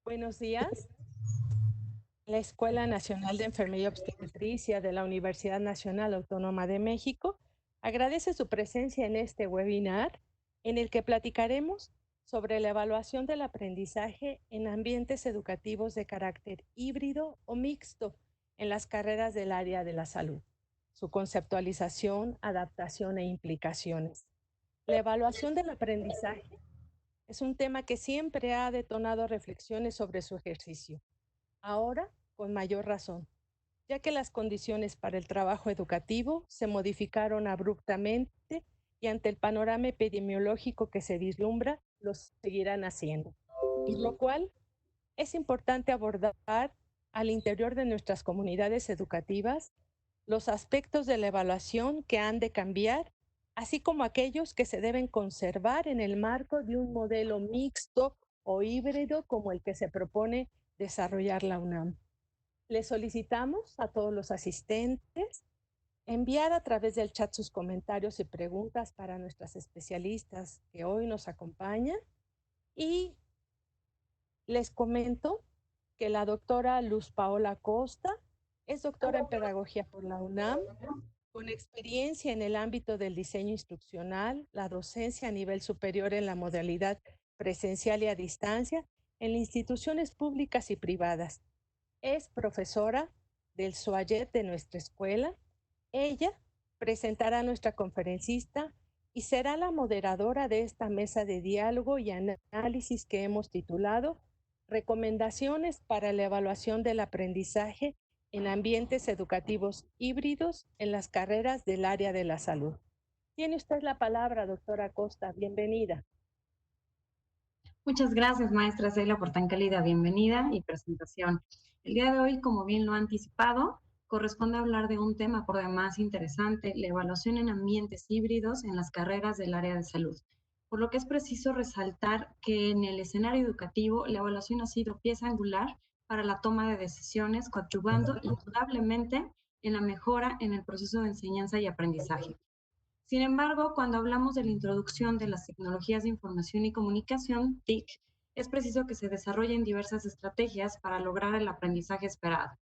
Buenos días. La Escuela Nacional de Enfermería y Obstetricia de la Universidad Nacional Autónoma de México agradece su presencia en este webinar en el que platicaremos sobre la evaluación del aprendizaje en ambientes educativos de carácter híbrido o mixto en las carreras del área de la salud, su conceptualización, adaptación e implicaciones. La evaluación del aprendizaje es un tema que siempre ha detonado reflexiones sobre su ejercicio. Ahora, con mayor razón, ya que las condiciones para el trabajo educativo se modificaron abruptamente y ante el panorama epidemiológico que se vislumbra, los seguirán haciendo. Por lo cual, es importante abordar al interior de nuestras comunidades educativas los aspectos de la evaluación que han de cambiar, así como aquellos que se deben conservar en el marco de un modelo mixto o híbrido como el que se propone desarrollar la UNAM. Le solicitamos a todos los asistentes enviar a través del chat sus comentarios y preguntas para nuestras especialistas que hoy nos acompañan y les comento que la doctora Luz Paola Costa es doctora en pedagogía por la UNAM, con experiencia en el ámbito del diseño instruccional, la docencia a nivel superior en la modalidad presencial y a distancia en instituciones públicas y privadas. Es profesora del SUAYET de nuestra escuela. Ella presentará a nuestra conferencista y será la moderadora de esta mesa de diálogo y análisis que hemos titulado Recomendaciones para la evaluación del aprendizaje en ambientes educativos híbridos en las carreras del área de la salud. Tiene usted la palabra, doctora Costa. Bienvenida. Muchas gracias, maestra Celia, por tan cálida bienvenida y presentación. El día de hoy, como bien lo ha anticipado, corresponde hablar de un tema por demás interesante, la evaluación en ambientes híbridos en las carreras del área de salud. Por lo que es preciso resaltar que en el escenario educativo la evaluación ha sido pieza angular para la toma de decisiones, coadyuvando indudablemente en la mejora en el proceso de enseñanza y aprendizaje. Sin embargo, cuando hablamos de la introducción de las tecnologías de información y comunicación, TIC, es preciso que se desarrollen diversas estrategias para lograr el aprendizaje esperado.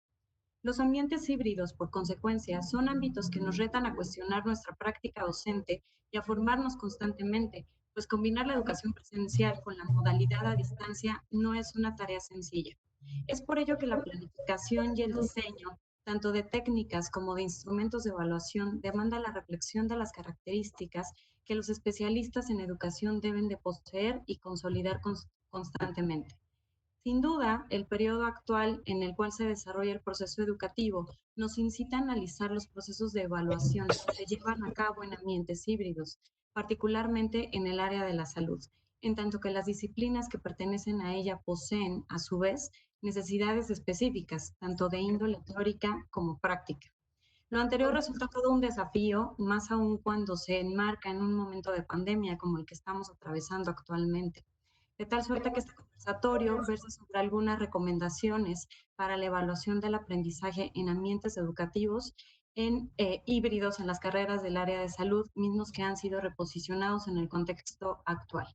Los ambientes híbridos, por consecuencia, son ámbitos que nos retan a cuestionar nuestra práctica docente y a formarnos constantemente, pues combinar la educación presencial con la modalidad a distancia no es una tarea sencilla. Es por ello que la planificación y el diseño, tanto de técnicas como de instrumentos de evaluación, demanda la reflexión de las características que los especialistas en educación deben de poseer y consolidar constantemente. Sin duda, el periodo actual en el cual se desarrolla el proceso educativo nos incita a analizar los procesos de evaluación que se llevan a cabo en ambientes híbridos, particularmente en el área de la salud, en tanto que las disciplinas que pertenecen a ella poseen, a su vez, necesidades específicas, tanto de índole teórica como práctica. Lo anterior resulta todo un desafío, más aún cuando se enmarca en un momento de pandemia como el que estamos atravesando actualmente. De tal suerte que este conversatorio versa sobre algunas recomendaciones para la evaluación del aprendizaje en ambientes educativos en híbridos en las carreras del área de salud, mismos que han sido reposicionados en el contexto actual.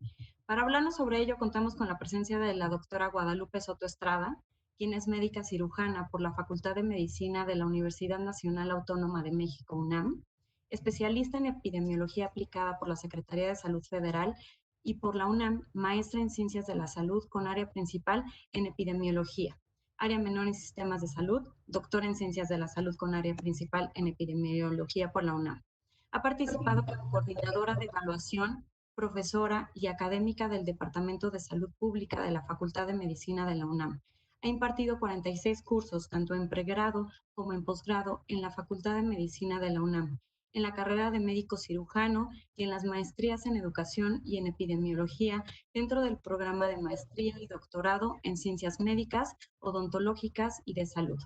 Para hablarnos sobre ello, contamos con la presencia de la doctora Guadalupe Soto Estrada, quien es médica cirujana por la Facultad de Medicina de la Universidad Nacional Autónoma de México, UNAM, especialista en epidemiología aplicada por la Secretaría de Salud Federal y por la UNAM, maestra en Ciencias de la Salud con área principal en epidemiología, área menor en sistemas de salud, doctora en Ciencias de la Salud con área principal en epidemiología por la UNAM. Ha participado como coordinadora de evaluación, profesora y académica del Departamento de Salud Pública de la Facultad de Medicina de la UNAM. Ha impartido 46 cursos, tanto en pregrado como en posgrado, en la Facultad de Medicina de la UNAM, en la carrera de médico cirujano y en las maestrías en educación y en epidemiología dentro del programa de maestría y doctorado en ciencias médicas, odontológicas y de salud.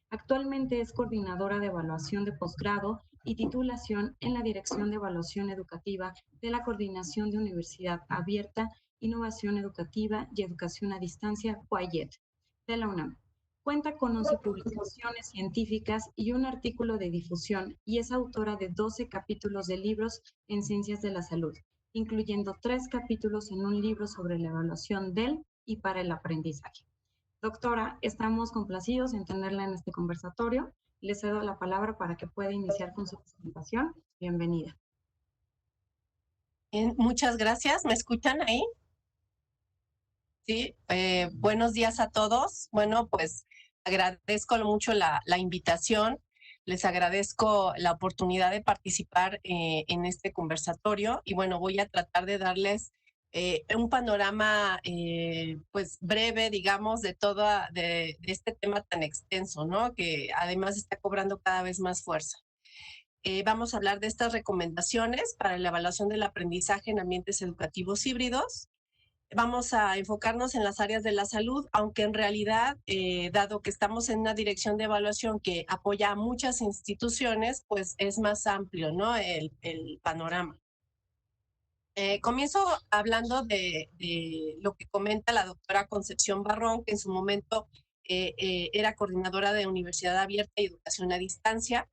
Actualmente es coordinadora de evaluación de posgrado y titulación en la Dirección de Evaluación Educativa de la Coordinación de Universidad Abierta, Innovación Educativa y Educación a Distancia, CUAYET, de la UNAM. Cuenta con 11 publicaciones científicas y un artículo de difusión y es autora de 12 capítulos de libros en ciencias de la salud, incluyendo 3 capítulos en un libro sobre la evaluación del y para el aprendizaje. Doctora, estamos complacidos en tenerla en este conversatorio. Le cedo la palabra para que pueda iniciar con su presentación. Bienvenida. Bien, muchas gracias. ¿Me escuchan ahí? Sí. Buenos días a todos. Bueno, pues agradezco mucho la invitación. Les agradezco la oportunidad de participar en este conversatorio y bueno, voy a tratar de darles un panorama pues breve, digamos, de este tema tan extenso, ¿no? Que además está cobrando cada vez más fuerza. Vamos a hablar de estas recomendaciones para la evaluación del aprendizaje en ambientes educativos híbridos. Vamos a enfocarnos en las áreas de la salud, aunque en realidad, dado que estamos en una dirección de evaluación que apoya a muchas instituciones, pues es más amplio, ¿no? El panorama. Comienzo hablando de lo que comenta la doctora Concepción Barrón, que en su momento era coordinadora de Universidad Abierta y Educación a Distancia,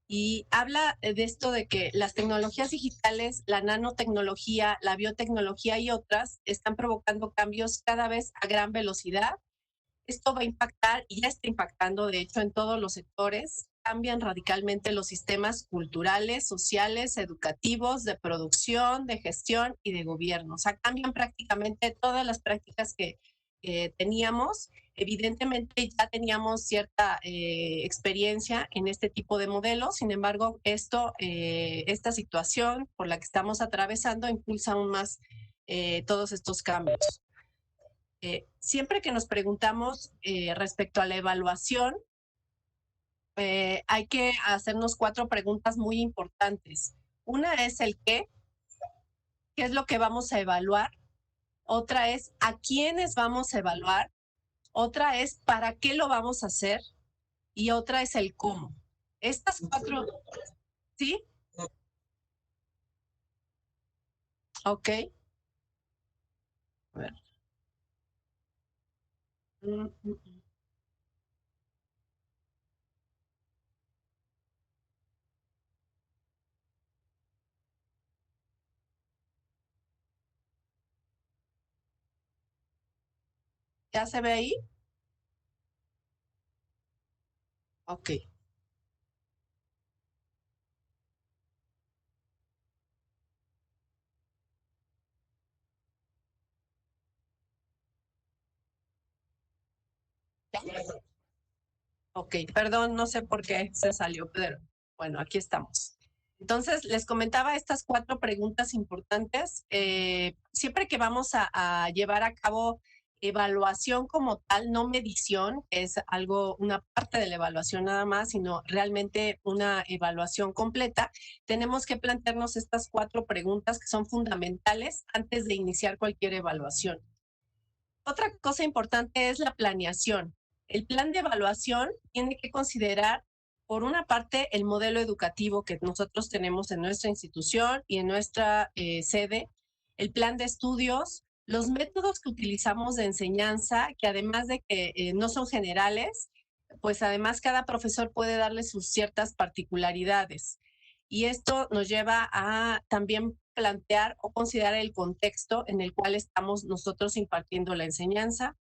y habla de esto de que las tecnologías digitales, la nanotecnología, la biotecnología y otras están provocando cambios cada vez a gran velocidad. Esto va a impactar y ya está impactando, de hecho, en todos los sectores. Cambian radicalmente los sistemas culturales, sociales, educativos, de producción, de gestión y de gobierno. O sea, cambian prácticamente todas las prácticas que teníamos. Evidentemente ya teníamos cierta experiencia en este tipo de modelos, sin embargo, esta situación por la que estamos atravesando impulsa aún más todos estos cambios. Siempre que nos preguntamos respecto a la evaluación, hay que hacernos 4 preguntas muy importantes. Una es el qué es lo que vamos a evaluar. Otra es a quiénes vamos a evaluar. Otra es para qué lo vamos a hacer. Y otra es el cómo. Estas 4, ¿sí? Ok. A ver. ¿Ya se ve ahí? Ok. ¿Ya? Ok, perdón, no sé por qué se salió, pero bueno, aquí estamos. Entonces, les comentaba estas 4 preguntas importantes. Siempre que vamos a llevar a cabo evaluación como tal, no medición, que es una parte de la evaluación nada más, sino realmente una evaluación completa, tenemos que plantearnos estas 4 preguntas que son fundamentales antes de iniciar cualquier evaluación. Otra cosa importante es la planeación. El plan de evaluación tiene que considerar, por una parte, el modelo educativo que nosotros tenemos en nuestra institución y en nuestra sede, el plan de estudios, los métodos que utilizamos de enseñanza, que además de que no son generales, pues además cada profesor puede darle sus ciertas particularidades. Y esto nos lleva a también plantear o considerar el contexto en el cual estamos nosotros impartiendo la enseñanza.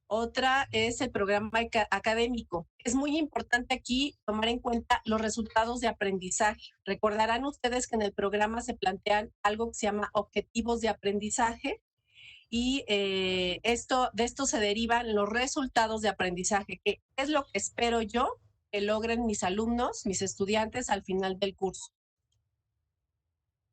Otra es el programa académico. Es muy importante aquí tomar en cuenta los resultados de aprendizaje. Recordarán ustedes que en el programa se plantean algo que se llama objetivos de aprendizaje y de esto se derivan los resultados de aprendizaje, que es lo que espero yo que logren mis alumnos, mis estudiantes al final del curso.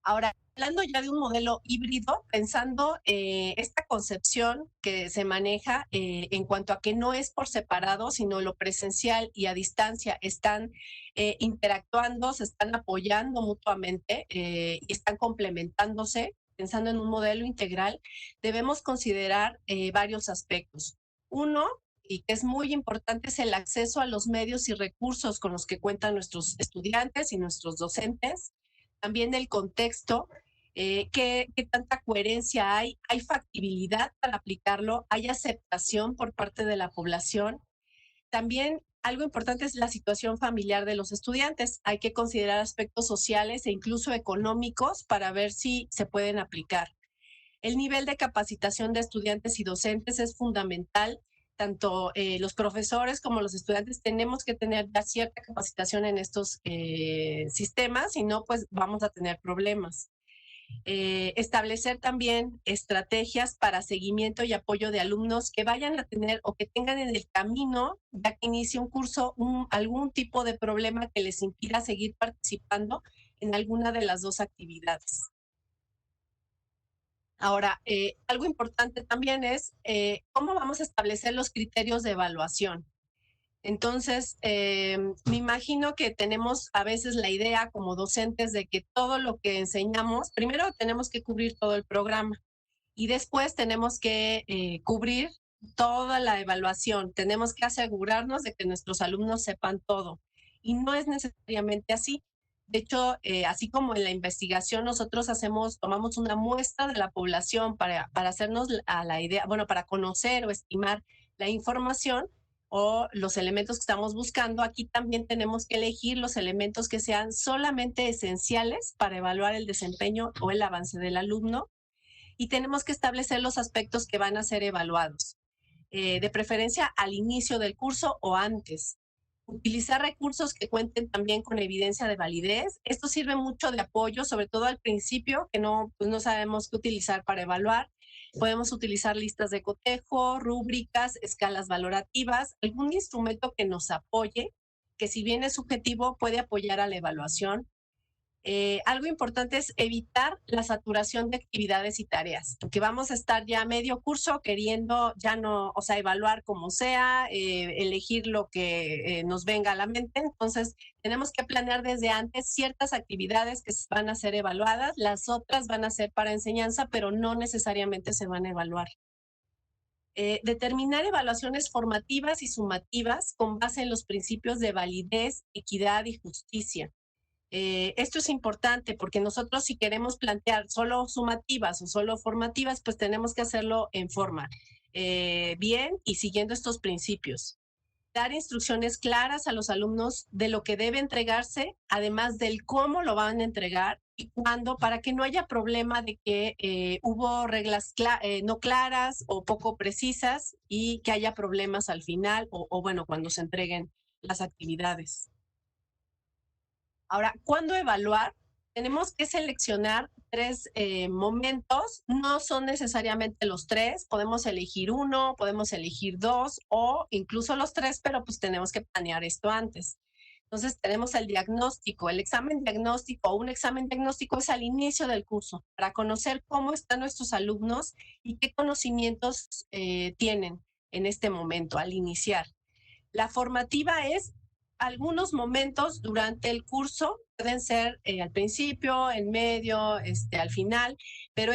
Ahora, hablando ya de un modelo híbrido, pensando esta concepción que se maneja en cuanto a que no es por separado, sino lo presencial y a distancia están interactuando, se están apoyando mutuamente y están complementándose, pensando en un modelo integral, debemos considerar varios aspectos. Uno, y que es muy importante, es el acceso a los medios y recursos con los que cuentan nuestros estudiantes y nuestros docentes. También el contexto, qué tanta coherencia hay factibilidad para aplicarlo, hay aceptación por parte de la población. También algo importante es la situación familiar de los estudiantes. Hay que considerar aspectos sociales e incluso económicos para ver si se pueden aplicar. El nivel de capacitación de estudiantes y docentes es fundamental. tanto los profesores como los estudiantes tenemos que tener ya cierta capacitación en estos sistemas, si no, pues vamos a tener problemas. Establecer también estrategias para seguimiento y apoyo de alumnos que vayan a tener o que tengan en el camino, ya que inicie un curso, algún tipo de problema que les impida seguir participando en alguna de las dos actividades. Ahora, algo importante también es cómo vamos a establecer los criterios de evaluación. Entonces, me imagino que tenemos a veces la idea como docentes de que todo lo que enseñamos, primero tenemos que cubrir todo el programa y después tenemos que cubrir toda la evaluación. Tenemos que asegurarnos de que nuestros alumnos sepan todo. Y no es necesariamente así. De hecho, así como en la investigación, nosotros tomamos una muestra de la población para hacernos a la idea, bueno, para conocer o estimar la información o los elementos que estamos buscando. Aquí también tenemos que elegir los elementos que sean solamente esenciales para evaluar el desempeño o el avance del alumno. Y tenemos que establecer los aspectos que van a ser evaluados, de preferencia al inicio del curso o antes. Utilizar recursos que cuenten también con evidencia de validez. Esto sirve mucho de apoyo, sobre todo al principio, que no sabemos qué utilizar para evaluar. Podemos utilizar listas de cotejo, rúbricas, escalas valorativas, algún instrumento que nos apoye, que si bien es subjetivo, puede apoyar a la evaluación. Algo importante es evitar la saturación de actividades y tareas, porque vamos a estar ya medio curso queriendo ya no, o sea, evaluar como sea, elegir lo que nos venga a la mente. Entonces, tenemos que planear desde antes ciertas actividades que van a ser evaluadas, las otras van a ser para enseñanza, pero no necesariamente se van a evaluar. Determinar evaluaciones formativas y sumativas con base en los principios de validez, equidad y justicia. Esto es importante porque nosotros si queremos plantear solo sumativas o solo formativas, pues tenemos que hacerlo en forma, bien y siguiendo estos principios. Dar instrucciones claras a los alumnos de lo que debe entregarse, además del cómo lo van a entregar y cuándo, para que no haya problema de que hubo reglas no claras o poco precisas y que haya problemas al final o bueno, cuando se entreguen las actividades. Ahora, ¿cuándo evaluar? Tenemos que seleccionar 3 momentos, no son necesariamente los 3, podemos elegir 1, podemos elegir 2 o incluso los 3, pero pues tenemos que planear esto antes. Entonces tenemos el diagnóstico, el examen diagnóstico o un examen diagnóstico es al inicio del curso para conocer cómo están nuestros alumnos y qué conocimientos tienen en este momento al iniciar. La formativa es algunos momentos durante el curso, pueden ser al principio, en medio, al final, pero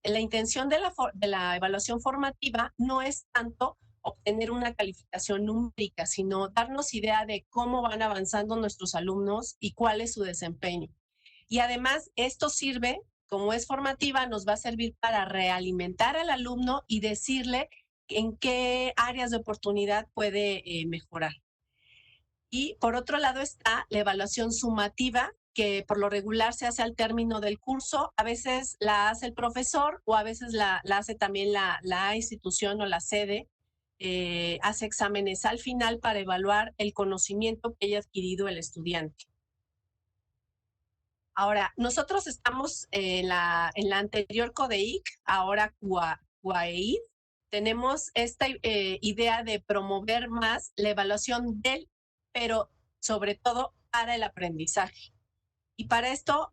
la intención de la evaluación formativa no es tanto obtener una calificación numérica, sino darnos idea de cómo van avanzando nuestros alumnos y cuál es su desempeño. Y además, esto sirve, como es formativa, nos va a servir para realimentar al alumno y decirle en qué áreas de oportunidad puede mejorar. Y por otro lado está la evaluación sumativa, que por lo regular se hace al término del curso. A veces la hace el profesor o a veces la hace también la institución o la sede. Hace exámenes al final para evaluar el conocimiento que haya adquirido el estudiante. Ahora, nosotros estamos en la anterior CODEIC, ahora CUAEID. Tenemos esta idea de promover más la evaluación pero sobre todo para el aprendizaje. Y para esto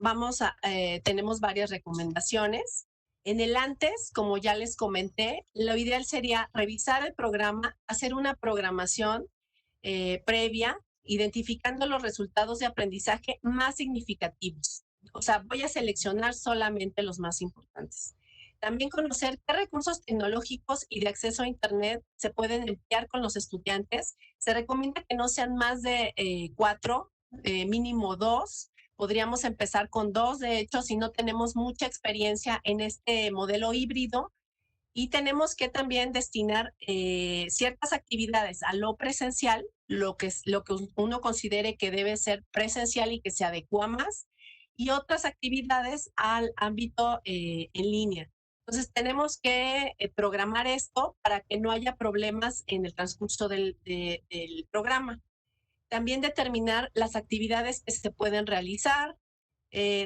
tenemos varias recomendaciones. En el antes, como ya les comenté, lo ideal sería revisar el programa, hacer una programación previa, identificando los resultados de aprendizaje más significativos. O sea, voy a seleccionar solamente los más importantes. También conocer qué recursos tecnológicos y de acceso a Internet se pueden emplear con los estudiantes. Se recomienda que no sean más de 4, mínimo 2. Podríamos empezar con 2, de hecho, si no tenemos mucha experiencia en este modelo híbrido. Y tenemos que también destinar ciertas actividades a lo presencial, lo que uno considere que debe ser presencial y que se adecua más, y otras actividades al ámbito en línea. Entonces tenemos que programar esto para que no haya problemas en el transcurso del programa. También determinar las actividades que se pueden realizar,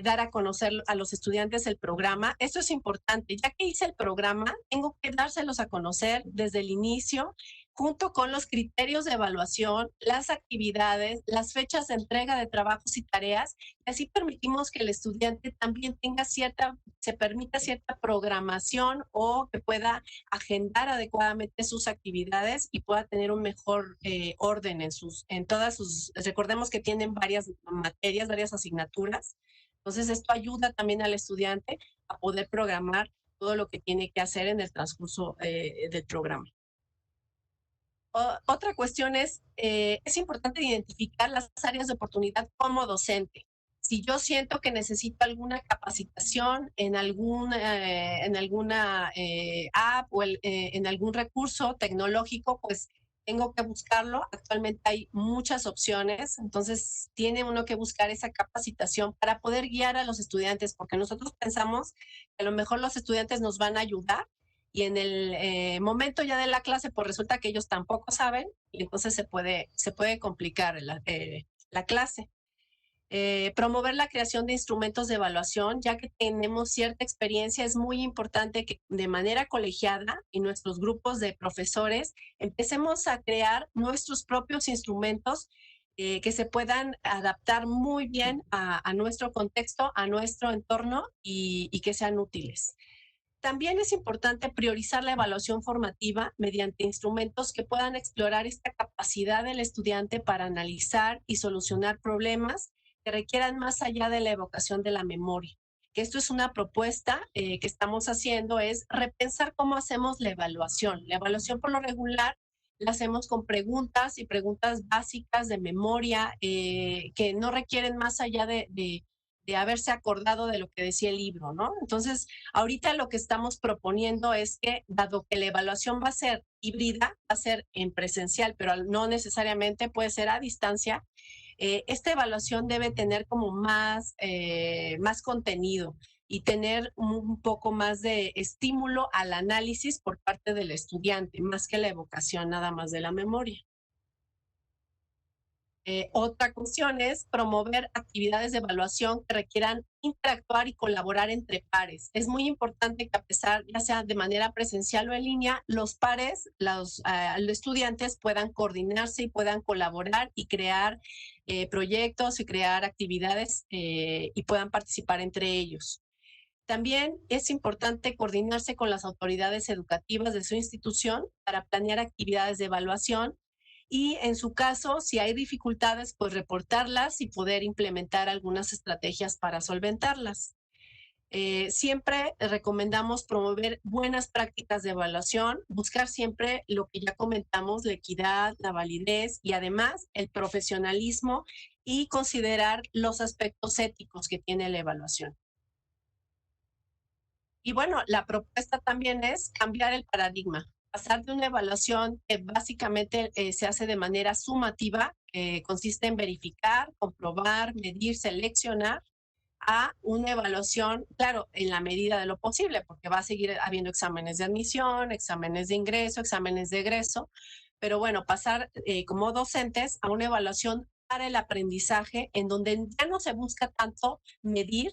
dar a conocer a los estudiantes el programa. Esto es importante. Ya que hice el programa, tengo que dárselos a conocer desde el inicio, junto con los criterios de evaluación, las actividades, las fechas de entrega de trabajos y tareas. Y así permitimos que el estudiante también tenga se permita cierta programación o que pueda agendar adecuadamente sus actividades y pueda tener un mejor orden en todas sus, recordemos que tienen varias materias, varias asignaturas. Entonces, esto ayuda también al estudiante a poder programar todo lo que tiene que hacer en el transcurso del programa. Otra cuestión es importante identificar las áreas de oportunidad como docente. Si yo siento que necesito alguna capacitación en alguna app o en algún recurso tecnológico, pues tengo que buscarlo. Actualmente hay muchas opciones, entonces tiene uno que buscar esa capacitación para poder guiar a los estudiantes, porque nosotros pensamos que a lo mejor los estudiantes nos van a ayudar y en el momento ya de la clase, pues resulta que ellos tampoco saben y entonces se puede complicar la clase. Promover la creación de instrumentos de evaluación, ya que tenemos cierta experiencia, es muy importante que de manera colegiada y nuestros grupos de profesores empecemos a crear nuestros propios instrumentos que se puedan adaptar muy bien a nuestro contexto, a nuestro entorno y que sean útiles. También es importante priorizar la evaluación formativa mediante instrumentos que puedan explorar esta capacidad del estudiante para analizar y solucionar problemas que requieran más allá de la evocación de la memoria. Que esto es una propuesta que estamos haciendo, es repensar cómo hacemos la evaluación. La evaluación por lo regular la hacemos con preguntas y preguntas básicas de memoria que no requieren más allá de haberse acordado de lo que decía el libro, ¿no? Entonces, ahorita lo que estamos proponiendo es que, dado que la evaluación va a ser híbrida, va a ser en presencial, pero no necesariamente puede ser a distancia, esta evaluación debe tener como más contenido y tener un poco más de estímulo al análisis por parte del estudiante, más que la evocación nada más de la memoria. Otra cuestión es promover actividades de evaluación que requieran interactuar y colaborar entre pares. Es muy importante que a pesar, ya sea de manera presencial o en línea, los pares, los estudiantes puedan coordinarse y puedan colaborar y crear proyectos y crear actividades y puedan participar entre ellos. También es importante coordinarse con las autoridades educativas de su institución para planear actividades de evaluación y en su caso, si hay dificultades, pues reportarlas y poder implementar algunas estrategias para solventarlas. Siempre recomendamos promover buenas prácticas de evaluación, buscar siempre lo que ya comentamos, la equidad, la validez y además el profesionalismo y considerar los aspectos éticos que tiene la evaluación. Y bueno, la propuesta también es cambiar el paradigma, pasar de una evaluación que básicamente se hace de manera sumativa, que consiste en verificar, comprobar, medir, seleccionar, a una evaluación, claro, en la medida de lo posible, porque va a seguir habiendo exámenes de admisión, exámenes de ingreso, exámenes de egreso, pero bueno, pasar como docentes a una evaluación para el aprendizaje en donde ya no se busca tanto medir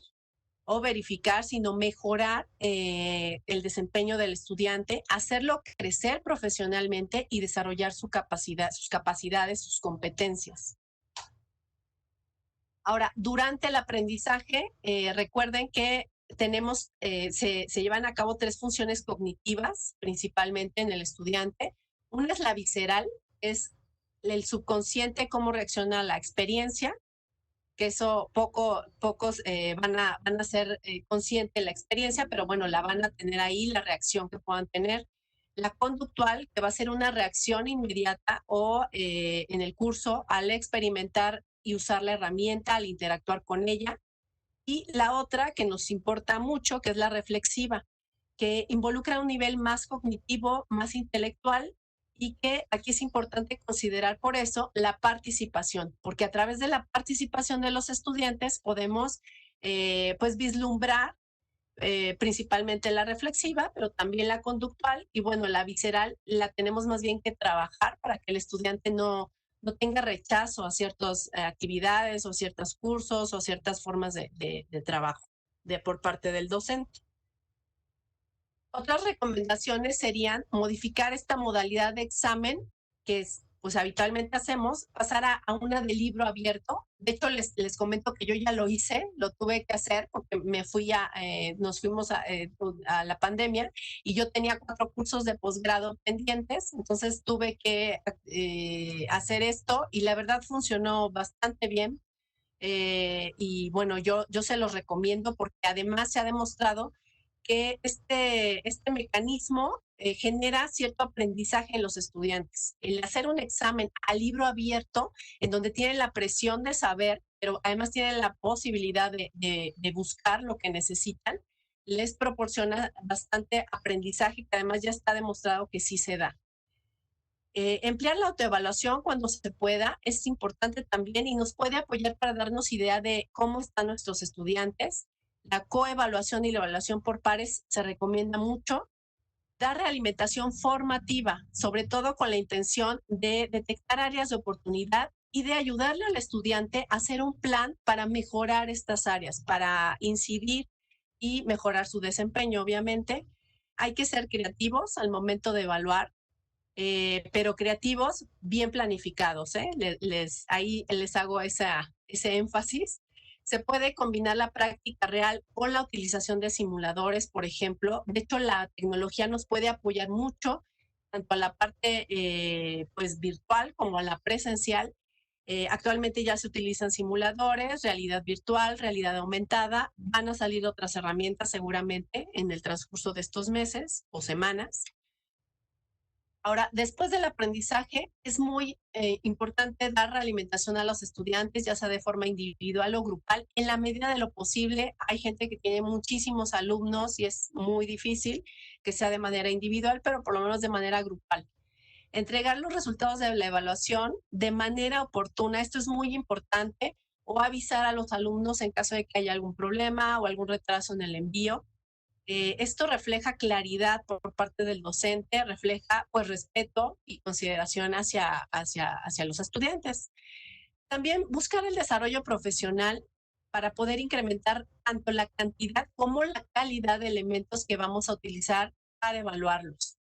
o verificar, sino mejorar el desempeño del estudiante, hacerlo crecer profesionalmente y desarrollar sus capacidades, sus competencias. Ahora, durante el aprendizaje, recuerden que se llevan a cabo 3 funciones cognitivas, principalmente en el estudiante. Una es la visceral, es el subconsciente, cómo reacciona a la experiencia, que eso pocos van a ser conscientes de la experiencia, pero bueno, la van a tener ahí, la reacción que puedan tener. La conductual, que va a ser una reacción inmediata o en el curso al experimentar y usar la herramienta, al interactuar con ella. Y la otra que nos importa mucho, que es la reflexiva, que involucra un nivel más cognitivo, más intelectual, y que aquí es importante considerar por eso la participación, porque a través de la participación de los estudiantes podemos pues vislumbrar principalmente la reflexiva, pero también la conductual, y bueno, la visceral la tenemos más bien que trabajar para que el estudiante no tenga rechazo a ciertas actividades o ciertos cursos o ciertas formas de trabajo por parte del docente. Otras recomendaciones serían modificar esta modalidad de examen que es, pues habitualmente hacemos, pasar a una de libro abierto. De hecho, les comento que yo ya lo hice, lo tuve que hacer porque nos fuimos a la pandemia y yo tenía 4 cursos de posgrado pendientes, entonces tuve que hacer esto y la verdad funcionó bastante bien. Y bueno, yo se los recomiendo porque además se ha demostrado que este mecanismo genera cierto aprendizaje en los estudiantes. El hacer un examen a libro abierto, en donde tienen la presión de saber, pero además tienen la posibilidad de buscar lo que necesitan, les proporciona bastante aprendizaje, que además ya está demostrado que sí se da. Emplear la autoevaluación cuando se pueda es importante también y nos puede apoyar para darnos idea de cómo están nuestros estudiantes. La coevaluación y la evaluación por pares se recomienda mucho. Dar realimentación formativa, sobre todo con la intención de detectar áreas de oportunidad y de ayudarle al estudiante a hacer un plan para mejorar estas áreas, para incidir y mejorar su desempeño, obviamente. Hay que ser creativos al momento de evaluar, pero creativos, bien planificados. Ahí les hago ese énfasis. Se puede combinar la práctica real con la utilización de simuladores, por ejemplo. De hecho, la tecnología nos puede apoyar mucho, tanto a la parte pues, virtual como a la presencial. Actualmente ya se utilizan simuladores, realidad virtual, realidad aumentada. Van a salir otras herramientas seguramente en el transcurso de estos meses o semanas. Ahora, después del aprendizaje, es muy importante dar realimentación a los estudiantes, ya sea de forma individual o grupal. En la medida de lo posible, hay gente que tiene muchísimos alumnos y es muy difícil que sea de manera individual, pero por lo menos de manera grupal. Entregar los resultados de la evaluación de manera oportuna, esto es muy importante, o avisar a los alumnos en caso de que haya algún problema o algún retraso en el envío. Esto refleja claridad por parte del docente, refleja pues respeto y consideración hacia los estudiantes. También buscar el desarrollo profesional para poder incrementar tanto la cantidad como la calidad de elementos que vamos a utilizar para evaluarlos.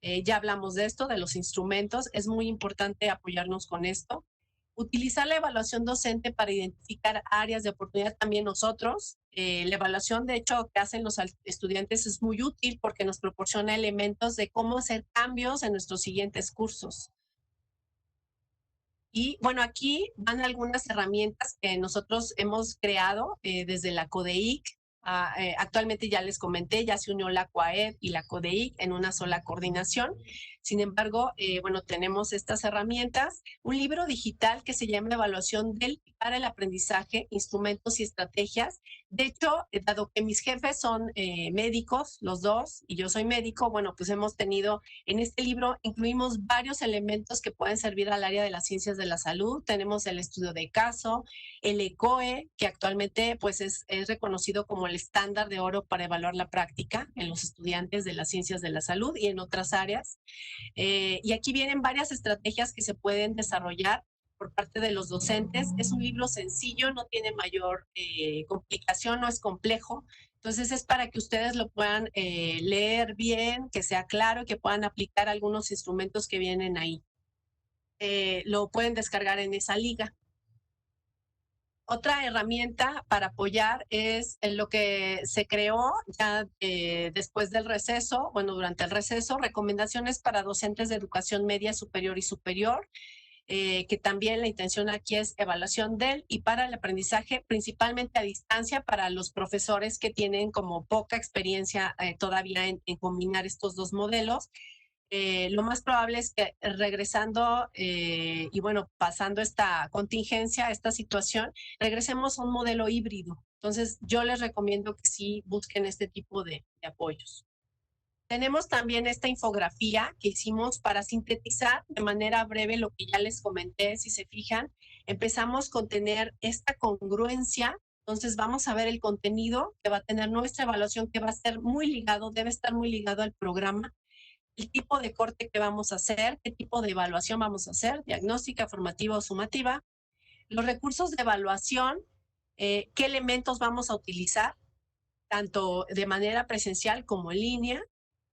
Ya hablamos de esto, de los instrumentos, es muy importante apoyarnos con esto. Utilizar la evaluación docente para identificar áreas de oportunidad también nosotros. La evaluación, de hecho, que hacen los estudiantes es muy útil porque nos proporciona elementos de cómo hacer cambios en nuestros siguientes cursos. Y bueno, aquí van algunas herramientas que nosotros hemos creado desde la CODEIC. Actualmente ya les comenté, ya se unió la COAED y la CODEIC en una sola coordinación. Sin embargo, bueno, tenemos estas herramientas, un libro digital que se llama Evaluación para el Aprendizaje, Instrumentos y Estrategias. De hecho, dado que mis jefes son médicos, los dos, y yo soy médico, bueno, pues hemos tenido, en este libro incluimos varios elementos que pueden servir al área de las ciencias de la salud. Tenemos el estudio de caso, el ECOE, que actualmente pues es reconocido como el estándar de oro para evaluar la práctica en los estudiantes de las ciencias de la salud y en otras áreas. Y aquí vienen varias estrategias que se pueden desarrollar por parte de los docentes. Es un libro sencillo, no tiene mayor complicación, no es complejo. Entonces es para que ustedes lo puedan leer bien, que sea claro, que puedan aplicar algunos instrumentos que vienen ahí. Lo pueden descargar en esa liga. Otra herramienta para apoyar es lo que se creó ya después del receso, bueno, durante el receso, recomendaciones para docentes de educación media, superior y superior, que también la intención aquí es evaluación del y para el aprendizaje, principalmente a distancia para los profesores que tienen como poca experiencia todavía en combinar estos dos modelos. Lo más probable es que regresando y bueno, pasando esta contingencia, esta situación, regresemos a un modelo híbrido. Entonces, yo les recomiendo que sí busquen este tipo de apoyos. Tenemos también esta infografía que hicimos para sintetizar de manera breve lo que ya les comenté. Si se fijan, empezamos con tener esta congruencia Entonces vamos a ver el contenido que va a tener nuestra evaluación, que va a ser muy ligado, debe estar muy ligado al programa, el tipo de corte que vamos a hacer, qué tipo de evaluación vamos a hacer, diagnóstica, formativa o sumativa, los recursos de evaluación, qué elementos vamos a utilizar, tanto de manera presencial como en línea,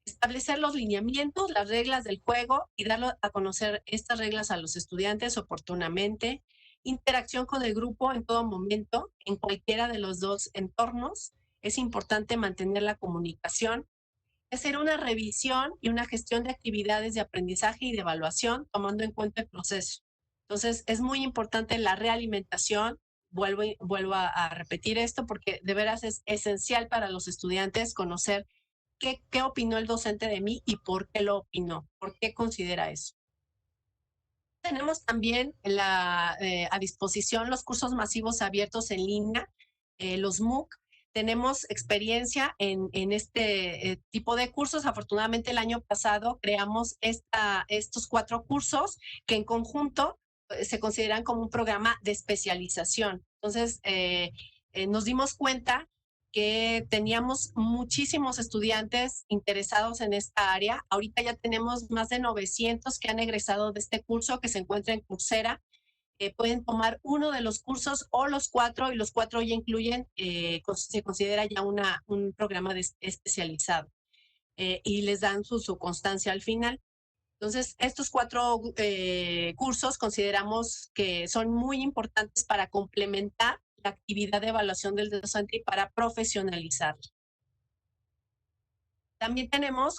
establecer los lineamientos, las reglas del juego y dar a conocer estas reglas a los estudiantes oportunamente, interacción con el grupo en todo momento, en cualquiera de los dos entornos. Es importante mantener la comunicación, hacer una revisión y una gestión de actividades de aprendizaje y de evaluación, tomando en cuenta el proceso. Entonces, es muy importante la realimentación. Vuelvo a repetir esto porque de veras es esencial para los estudiantes conocer qué opinó el docente de mí y por qué lo opinó, por qué considera eso. Tenemos también a disposición los cursos masivos abiertos en línea, los MOOC. Tenemos experiencia en este tipo de cursos. Afortunadamente, el año pasado creamos estos 4 cursos que en conjunto se consideran como un programa de especialización. Entonces, nos dimos cuenta que teníamos muchísimos estudiantes interesados en esta área. Ahorita ya tenemos más de 900 que han egresado de este curso, que se encuentra en Coursera. Pueden tomar uno de los cursos o los 4, y los 4 ya incluyen, se considera ya un programa especializado, y les dan su constancia al final. Entonces, estos 4 cursos consideramos que son muy importantes para complementar la actividad de evaluación del docente y para profesionalizar. También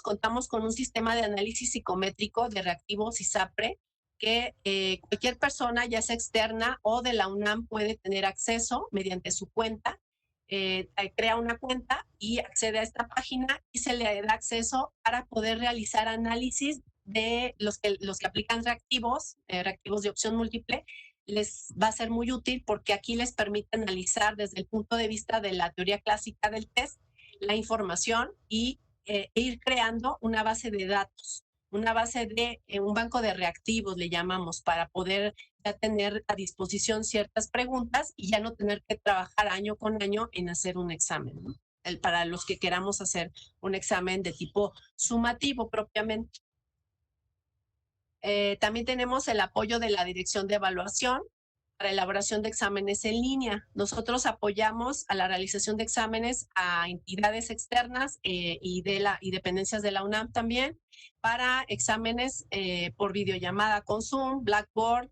contamos con un sistema de análisis psicométrico de reactivos ISAPRE que cualquier persona, ya sea externa o de la UNAM, puede tener acceso mediante su cuenta. Crea una cuenta y accede a esta página y se le da acceso para poder realizar análisis de los que aplican reactivos de opción múltiple. Les va a ser muy útil porque aquí les permite analizar desde el punto de vista de la teoría clásica del test la información y ir creando una base de datos, una base de un banco de reactivos, le llamamos, para poder ya tener a disposición ciertas preguntas y ya no tener que trabajar año con año en hacer un examen, ¿no? Para los que queramos hacer un examen de tipo sumativo propiamente. También tenemos el apoyo de la Dirección de Evaluación para elaboración de exámenes en línea. Nosotros apoyamos a la realización de exámenes a entidades externas y dependencias de la UNAM también para exámenes por videollamada con Zoom, Blackboard.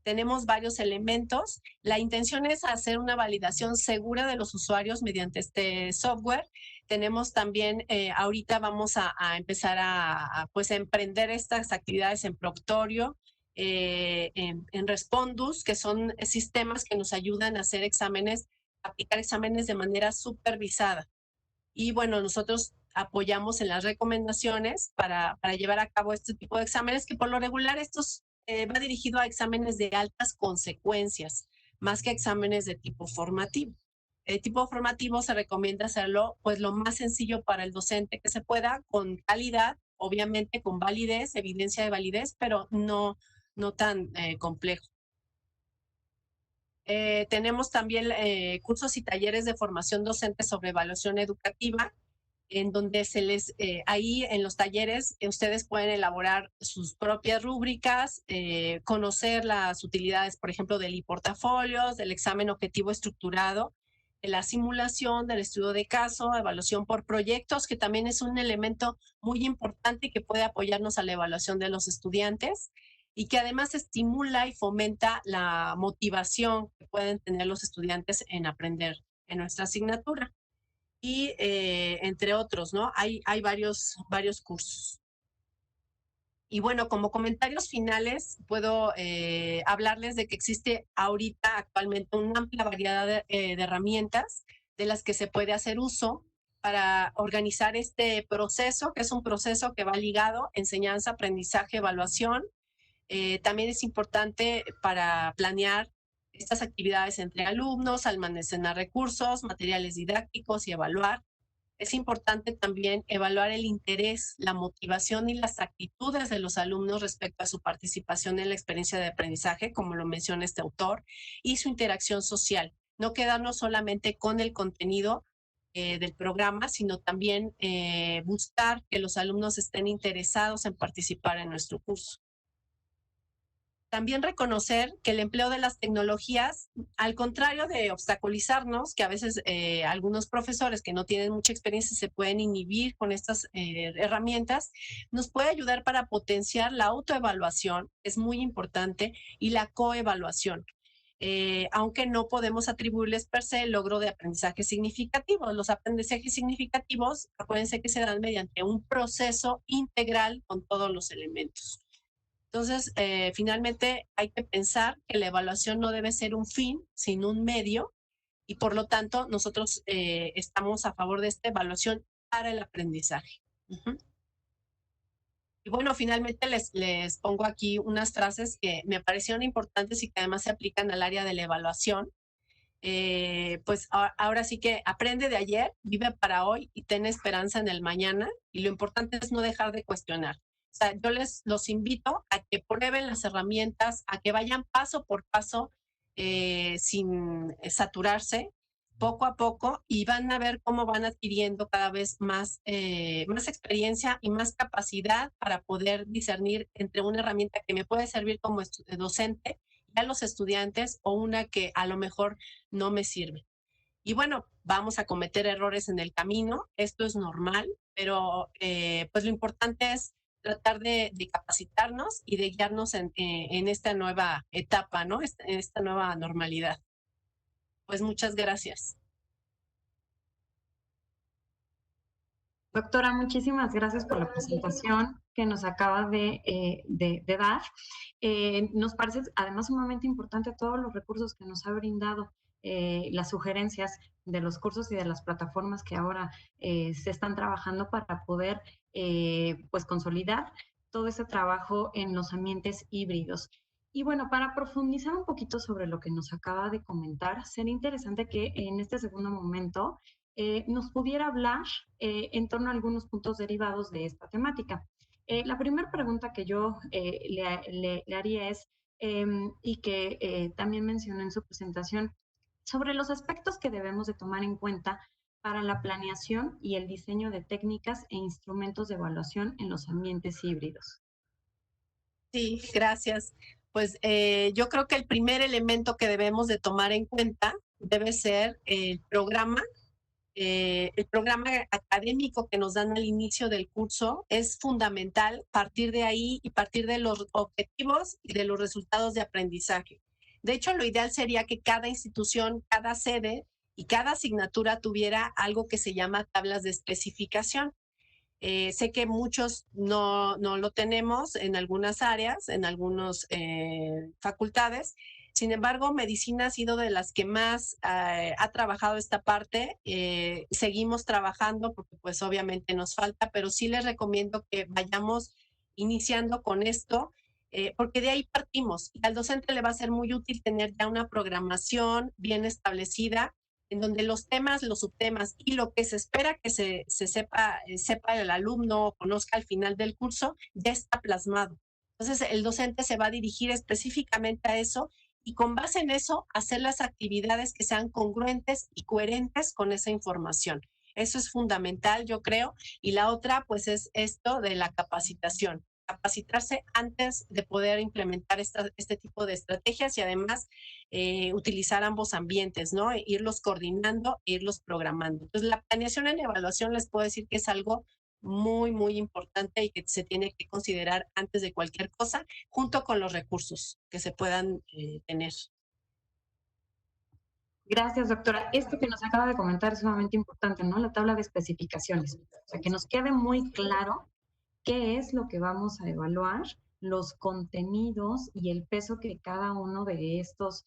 Tenemos varios elementos. La intención es hacer una validación segura de los usuarios mediante este software. Tenemos también, ahorita vamos a empezar a emprender estas actividades en Proctorio, en Respondus, que son sistemas que nos ayudan a hacer exámenes, aplicar exámenes de manera supervisada. Y bueno, nosotros apoyamos en las recomendaciones para llevar a cabo este tipo de exámenes, que por lo regular estos va dirigido a exámenes de altas consecuencias, más que exámenes de tipo formativo. El tipo formativo se recomienda hacerlo pues lo más sencillo para el docente que se pueda, con calidad, obviamente con validez, evidencia de validez, pero no tan complejo. Tenemos también cursos y talleres de formación docente sobre evaluación educativa, en donde ahí en los talleres ustedes pueden elaborar sus propias rúbricas, conocer las utilidades, por ejemplo, del e-portafolios, del examen objetivo estructurado, de la simulación, del estudio de caso, evaluación por proyectos, que también es un elemento muy importante y que puede apoyarnos a la evaluación de los estudiantes, y que además estimula y fomenta la motivación que pueden tener los estudiantes en aprender en nuestra asignatura. Y entre otros, ¿no? Hay varios cursos. Y bueno, como comentarios finales, puedo hablarles de que existe ahorita actualmente una amplia variedad de herramientas de las que se puede hacer uso para organizar este proceso, que es un proceso que va ligado enseñanza, aprendizaje, evaluación. También es importante para planear estas actividades entre alumnos, almacenar recursos, materiales didácticos y evaluar. Es importante también evaluar el interés, la motivación y las actitudes de los alumnos respecto a su participación en la experiencia de aprendizaje, como lo menciona este autor, y su interacción social. no quedarnos solamente con el contenido del programa, sino también buscar que los alumnos estén interesados en participar en nuestro curso. También reconocer que el empleo de las tecnologías, al contrario de obstaculizarnos, que a veces algunos profesores que no tienen mucha experiencia se pueden inhibir con estas herramientas, nos puede ayudar para potenciar la autoevaluación, es muy importante, y la coevaluación. Aunque no podemos atribuirles per se el logro de aprendizaje significativo. Los aprendizajes significativos, acuérdense que se dan mediante un proceso integral con todos los elementos. Entonces, finalmente hay que pensar que la evaluación no debe ser un fin, sino un medio, y por lo tanto nosotros estamos a favor de esta evaluación para el aprendizaje. Y bueno, finalmente les pongo aquí unas frases que me parecieron importantes y que además se aplican al área de la evaluación. Pues ahora sí que aprende de ayer, vive para hoy y ten esperanza en el mañana. Y lo importante es no dejar de cuestionar. O sea, yo los invito a que prueben las herramientas, a que vayan paso por paso sin saturarse, poco a poco, y van a ver cómo van adquiriendo cada vez más, más experiencia y más capacidad para poder discernir entre una herramienta que me puede servir como docente a los estudiantes o una que a lo mejor no me sirve. Y bueno, vamos a cometer errores en el camino, esto es normal, pero pues lo importante es tratar de capacitarnos y de guiarnos en esta nueva etapa, ¿no? En esta nueva normalidad. Pues muchas gracias. Doctora, muchísimas gracias por la presentación que nos acaba de dar. Nos parece además sumamente importante todos los recursos que nos ha brindado, las sugerencias de los cursos y de las plataformas que ahora se están trabajando para poder pues consolidar todo ese trabajo en los ambientes híbridos. Y bueno, para profundizar un poquito sobre lo que nos acaba de comentar, sería interesante que en este segundo momento nos pudiera hablar en torno a algunos puntos derivados de esta temática. La primera pregunta que yo le haría es, y que también mencionó en su presentación, sobre los aspectos que debemos de tomar en cuenta para la planeación y el diseño de técnicas e instrumentos de evaluación en los ambientes híbridos. Sí, gracias. Pues yo creo que el primer elemento que debemos de tomar en cuenta debe ser el programa académico que nos dan al inicio del curso. Es fundamental partir de ahí y partir de los objetivos y de los resultados de aprendizaje. De hecho, lo ideal sería que cada institución, cada sede y cada asignatura tuviera algo que se llama tablas de especificación. Sé que muchos no lo tenemos en algunas áreas, en algunas facultades. Sin embargo, medicina ha sido de las que más ha trabajado esta parte. Seguimos trabajando porque pues obviamente nos falta, pero sí les recomiendo que vayamos iniciando con esto, porque de ahí partimos. Y al docente le va a ser muy útil tener ya una programación bien establecida en donde los temas, los subtemas y lo que se espera que se sepa el alumno o conozca al final del curso, ya está plasmado. Entonces, el docente se va a dirigir específicamente a eso y con base en eso, hacer las actividades que sean congruentes y coherentes con esa información. Eso es fundamental, yo creo. Y la otra, pues, es esto de la capacitación. Capacitarse antes de poder implementar este tipo de estrategias y además utilizar ambos ambientes, ¿no? Irlos coordinando e irlos programando. Entonces, la planeación en evaluación les puedo decir que es algo muy, muy importante y que se tiene que considerar antes de cualquier cosa, junto con los recursos que se puedan tener. Gracias, doctora. Esto que nos acaba de comentar es sumamente importante, ¿no? La tabla de especificaciones. O sea, que nos quede muy claro qué es lo que vamos a evaluar, los contenidos y el peso que cada uno de estos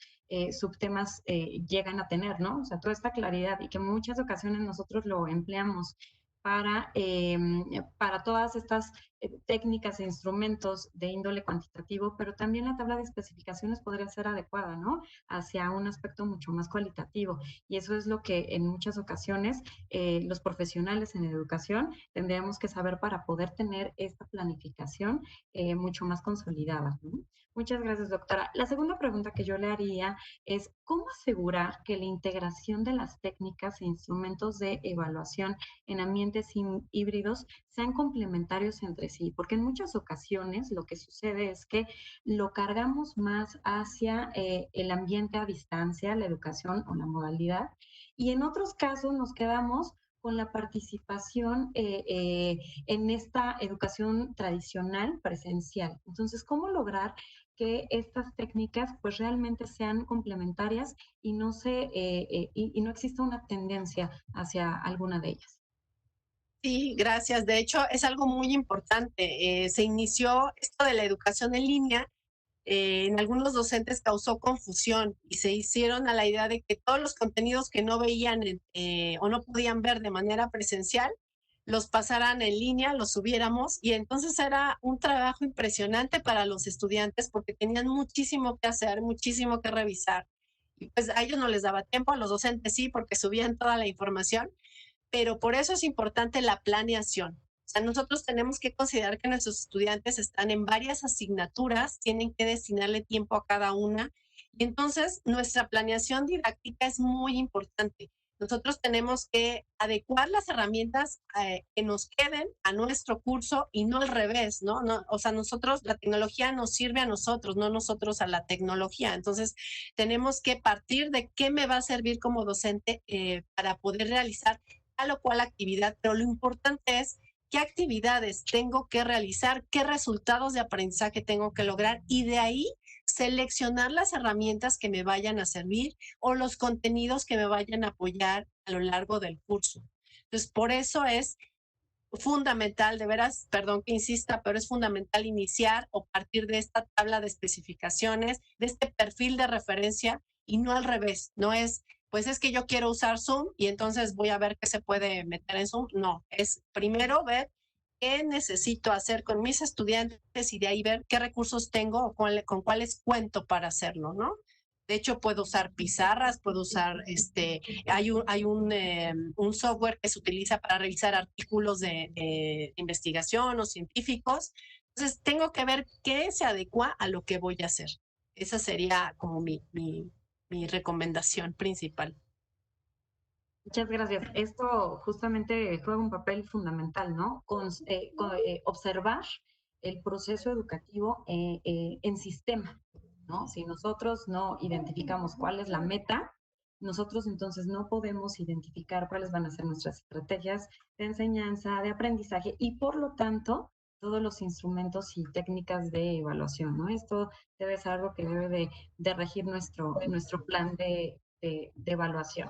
subtemas llegan a tener, ¿no? O sea, toda esta claridad y que en muchas ocasiones nosotros lo empleamos para todas estas técnicas e instrumentos de índole cuantitativo, pero también la tabla de especificaciones podría ser adecuada, ¿no? Hacia un aspecto mucho más cualitativo. Y eso es lo que en muchas ocasiones los profesionales en educación tendríamos que saber para poder tener esta planificación mucho más consolidada, ¿no? Muchas gracias, doctora. La segunda pregunta que yo le haría es, ¿cómo asegurar que la integración de las técnicas e instrumentos de evaluación en ambientes híbridos sean complementarios entre sí? Porque en muchas ocasiones lo que sucede es que lo cargamos más hacia el ambiente a distancia, la educación o la modalidad, y en otros casos nos quedamos con la participación en esta educación tradicional presencial. Entonces, ¿cómo lograr que estas técnicas pues realmente sean complementarias y y no exista una tendencia hacia alguna de ellas? Sí, gracias. De hecho, es algo muy importante. Se inició esto de la educación en línea. En algunos docentes causó confusión y se hicieron a la idea de que todos los contenidos que no veían o no podían ver de manera presencial, los pasaran en línea, los subiéramos, y entonces era un trabajo impresionante para los estudiantes porque tenían muchísimo que hacer, muchísimo que revisar. Y pues a ellos no les daba tiempo, a los docentes sí, porque subían toda la información, pero por eso es importante la planeación. O sea, nosotros tenemos que considerar que nuestros estudiantes están en varias asignaturas, tienen que destinarle tiempo a cada una, y entonces nuestra planeación didáctica es muy importante. Nosotros tenemos que adecuar las herramientas que nos queden a nuestro curso y no al revés, ¿no? No, o sea, nosotros, la tecnología nos sirve a nosotros, no nosotros a la tecnología. Entonces, tenemos que partir de qué me va a servir como docente para poder realizar tal o cual actividad, pero lo importante es qué actividades tengo que realizar, qué resultados de aprendizaje tengo que lograr, y de ahí seleccionar las herramientas que me vayan a servir o los contenidos que me vayan a apoyar a lo largo del curso. Entonces, por eso es fundamental, de veras, perdón que insista, pero es fundamental iniciar o partir de esta tabla de especificaciones, de este perfil de referencia, y no al revés. No es, pues es que yo quiero usar Zoom y entonces voy a ver qué se puede meter en Zoom. No, es primero ver qué necesito hacer con mis estudiantes y de ahí ver qué recursos tengo o con cuáles cuento para hacerlo, ¿no? De hecho, puedo usar pizarras, puedo usar, hay un software que se utiliza para revisar artículos de investigación o científicos. Entonces, tengo que ver qué se adecua a lo que voy a hacer. Esa sería como mi recomendación principal. Muchas gracias. Esto justamente juega un papel fundamental, ¿no? Observar el proceso educativo en sistema, ¿no? Si nosotros no identificamos cuál es la meta, nosotros entonces no podemos identificar cuáles van a ser nuestras estrategias de enseñanza, de aprendizaje y por lo tanto todos los instrumentos y técnicas de evaluación, ¿no? Esto debe ser algo que debe de regir nuestro plan de evaluación.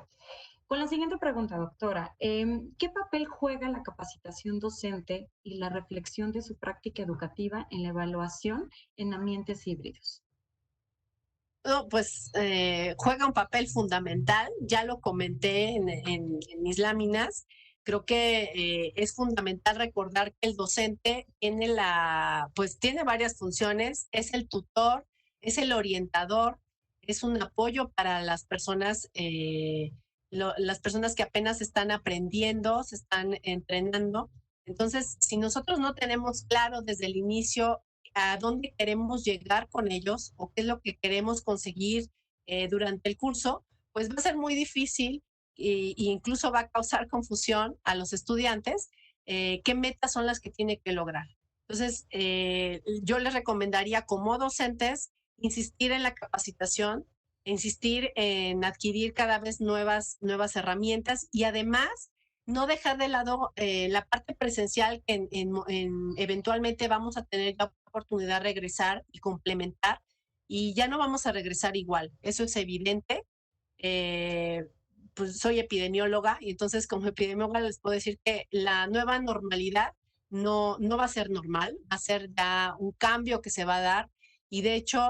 Con la siguiente pregunta, doctora, ¿qué papel juega la capacitación docente y la reflexión de su práctica educativa en la evaluación en ambientes híbridos? No, pues juega un papel fundamental, ya lo comenté en mis láminas. Creo que es fundamental recordar que el docente tiene varias funciones, es el tutor, es el orientador, es un apoyo para las personas que apenas están aprendiendo, se están entrenando. Entonces, si nosotros no tenemos claro desde el inicio a dónde queremos llegar con ellos o qué es lo que queremos conseguir durante el curso, pues va a ser muy difícil e incluso va a causar confusión a los estudiantes qué metas son las que tiene que lograr. Entonces, yo les recomendaría como docentes insistir en la capacitación, insistir en adquirir cada vez nuevas herramientas y además no dejar de lado la parte presencial que eventualmente vamos a tener la oportunidad de regresar y complementar, y ya no vamos a regresar igual, eso es evidente. Eh, pues soy epidemióloga y entonces como epidemióloga les puedo decir que la nueva normalidad no va a ser normal, va a ser ya un cambio que se va a dar. Y de hecho,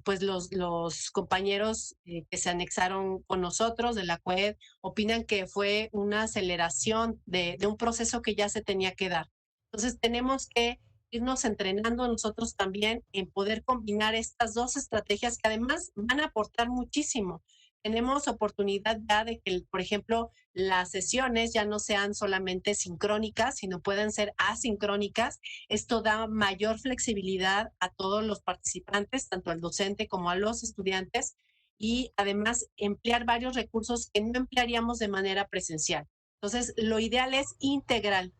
pues los compañeros que se anexaron con nosotros de la CUED opinan que fue una aceleración de un proceso que ya se tenía que dar. Entonces tenemos que irnos entrenando nosotros también en poder combinar estas dos estrategias que además van a aportar muchísimo. Tenemos oportunidad ya de que, por ejemplo, las sesiones ya no sean solamente sincrónicas, sino pueden ser asincrónicas. Esto da mayor flexibilidad a todos los participantes, tanto al docente como a los estudiantes, y además emplear varios recursos que no emplearíamos de manera presencial. Entonces, lo ideal es integral,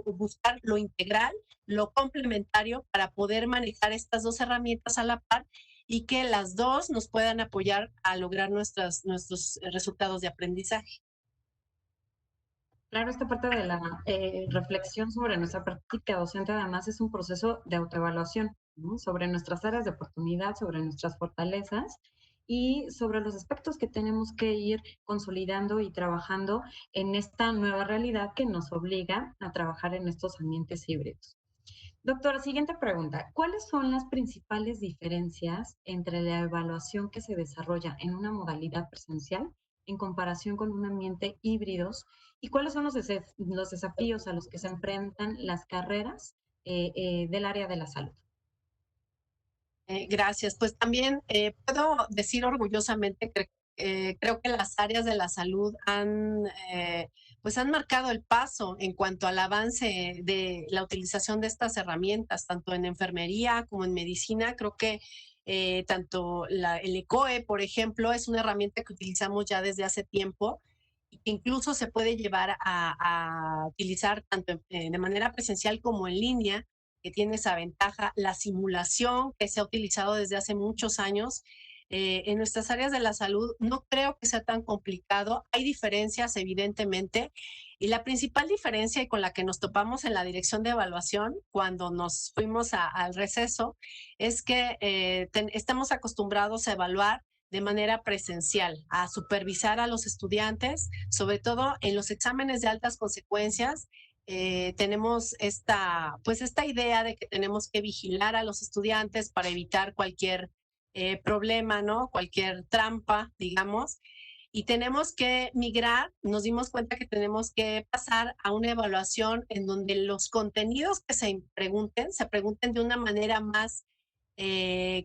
buscar lo integral, lo complementario para poder manejar estas dos herramientas a la par y que las dos nos puedan apoyar a lograr nuestros resultados de aprendizaje. Claro, esta parte de la reflexión sobre nuestra práctica docente además es un proceso de autoevaluación, ¿no? Sobre nuestras áreas de oportunidad, sobre nuestras fortalezas y sobre los aspectos que tenemos que ir consolidando y trabajando en esta nueva realidad que nos obliga a trabajar en estos ambientes híbridos. Doctora, siguiente pregunta. ¿Cuáles son las principales diferencias entre la evaluación que se desarrolla en una modalidad presencial en comparación con un ambiente híbridos? ¿Y cuáles son los desafíos a los que se enfrentan las carreras del área de la salud? Gracias. Pues también puedo decir orgullosamente que creo que las áreas de la salud pues han marcado el paso en cuanto al avance de la utilización de estas herramientas, tanto en enfermería como en medicina. Creo que tanto el ECOE, por ejemplo, es una herramienta que utilizamos ya desde hace tiempo y que incluso se puede llevar a utilizar tanto de manera presencial como en línea, que tiene esa ventaja. La simulación que se ha utilizado desde hace muchos años en nuestras áreas de la salud no creo que sea tan complicado. Hay diferencias, evidentemente, y la principal diferencia y con la que nos topamos en la dirección de evaluación cuando nos fuimos al receso es que estamos acostumbrados a evaluar de manera presencial, a supervisar a los estudiantes, sobre todo en los exámenes de altas consecuencias. Tenemos pues esta idea de que tenemos que vigilar a los estudiantes para evitar cualquier problema, ¿no? Cualquier trampa, digamos. Y tenemos que migrar, nos dimos cuenta que tenemos que pasar a una evaluación en donde los contenidos que se pregunten de una manera más,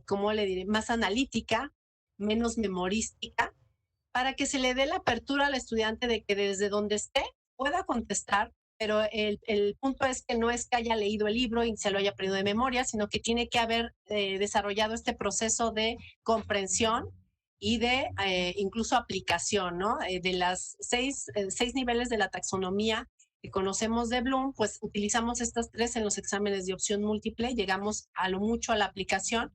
¿cómo le diré? Más analítica, menos memorística, para que se le dé la apertura al estudiante de que desde donde esté pueda contestar, pero el punto es que no es que haya leído el libro y se lo haya aprendido de memoria, sino que tiene que haber desarrollado este proceso de comprensión y de incluso aplicación, ¿no? De las seis niveles de la taxonomía que conocemos de Bloom, pues utilizamos estas tres en los exámenes de opción múltiple, llegamos a lo mucho a la aplicación.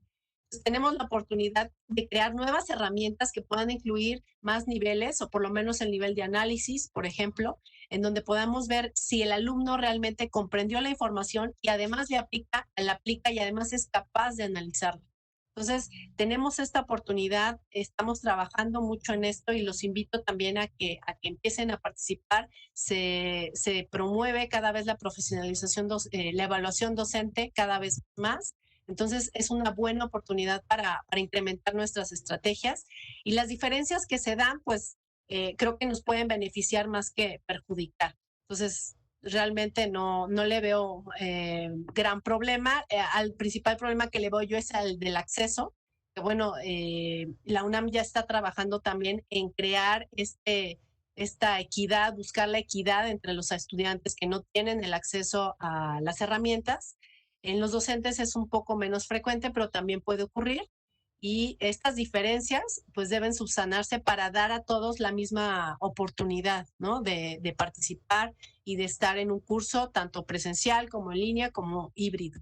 Pues tenemos la oportunidad de crear nuevas herramientas que puedan incluir más niveles o por lo menos el nivel de análisis, por ejemplo, en donde podamos ver si el alumno realmente comprendió la información y además la aplica y además es capaz de analizarla. Entonces, tenemos esta oportunidad, estamos trabajando mucho en esto y los invito también a que empiecen a participar. Se promueve cada vez la profesionalización, la evaluación docente cada vez más. Entonces, es una buena oportunidad para incrementar nuestras estrategias y las diferencias que se dan, pues creo que nos pueden beneficiar más que perjudicar. Entonces, realmente no le veo gran problema. Al principal problema que le veo yo es al del acceso, que bueno, la UNAM ya está trabajando también en crear esta equidad, buscar la equidad entre los estudiantes que no tienen el acceso a las herramientas. En los docentes es un poco menos frecuente, pero también puede ocurrir. Y estas diferencias pues deben subsanarse para dar a todos la misma oportunidad, ¿no? De participar y de estar en un curso tanto presencial como en línea como híbrido.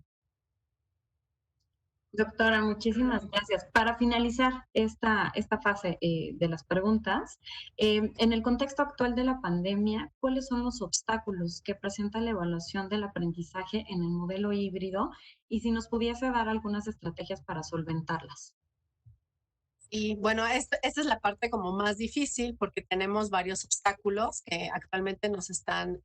Doctora, muchísimas gracias. Para finalizar esta fase de las preguntas, en el contexto actual de la pandemia, ¿cuáles son los obstáculos que presenta la evaluación del aprendizaje en el modelo híbrido? Y si nos pudiese dar algunas estrategias para solventarlas. Y bueno, esta es la parte como más difícil porque tenemos varios obstáculos que actualmente nos están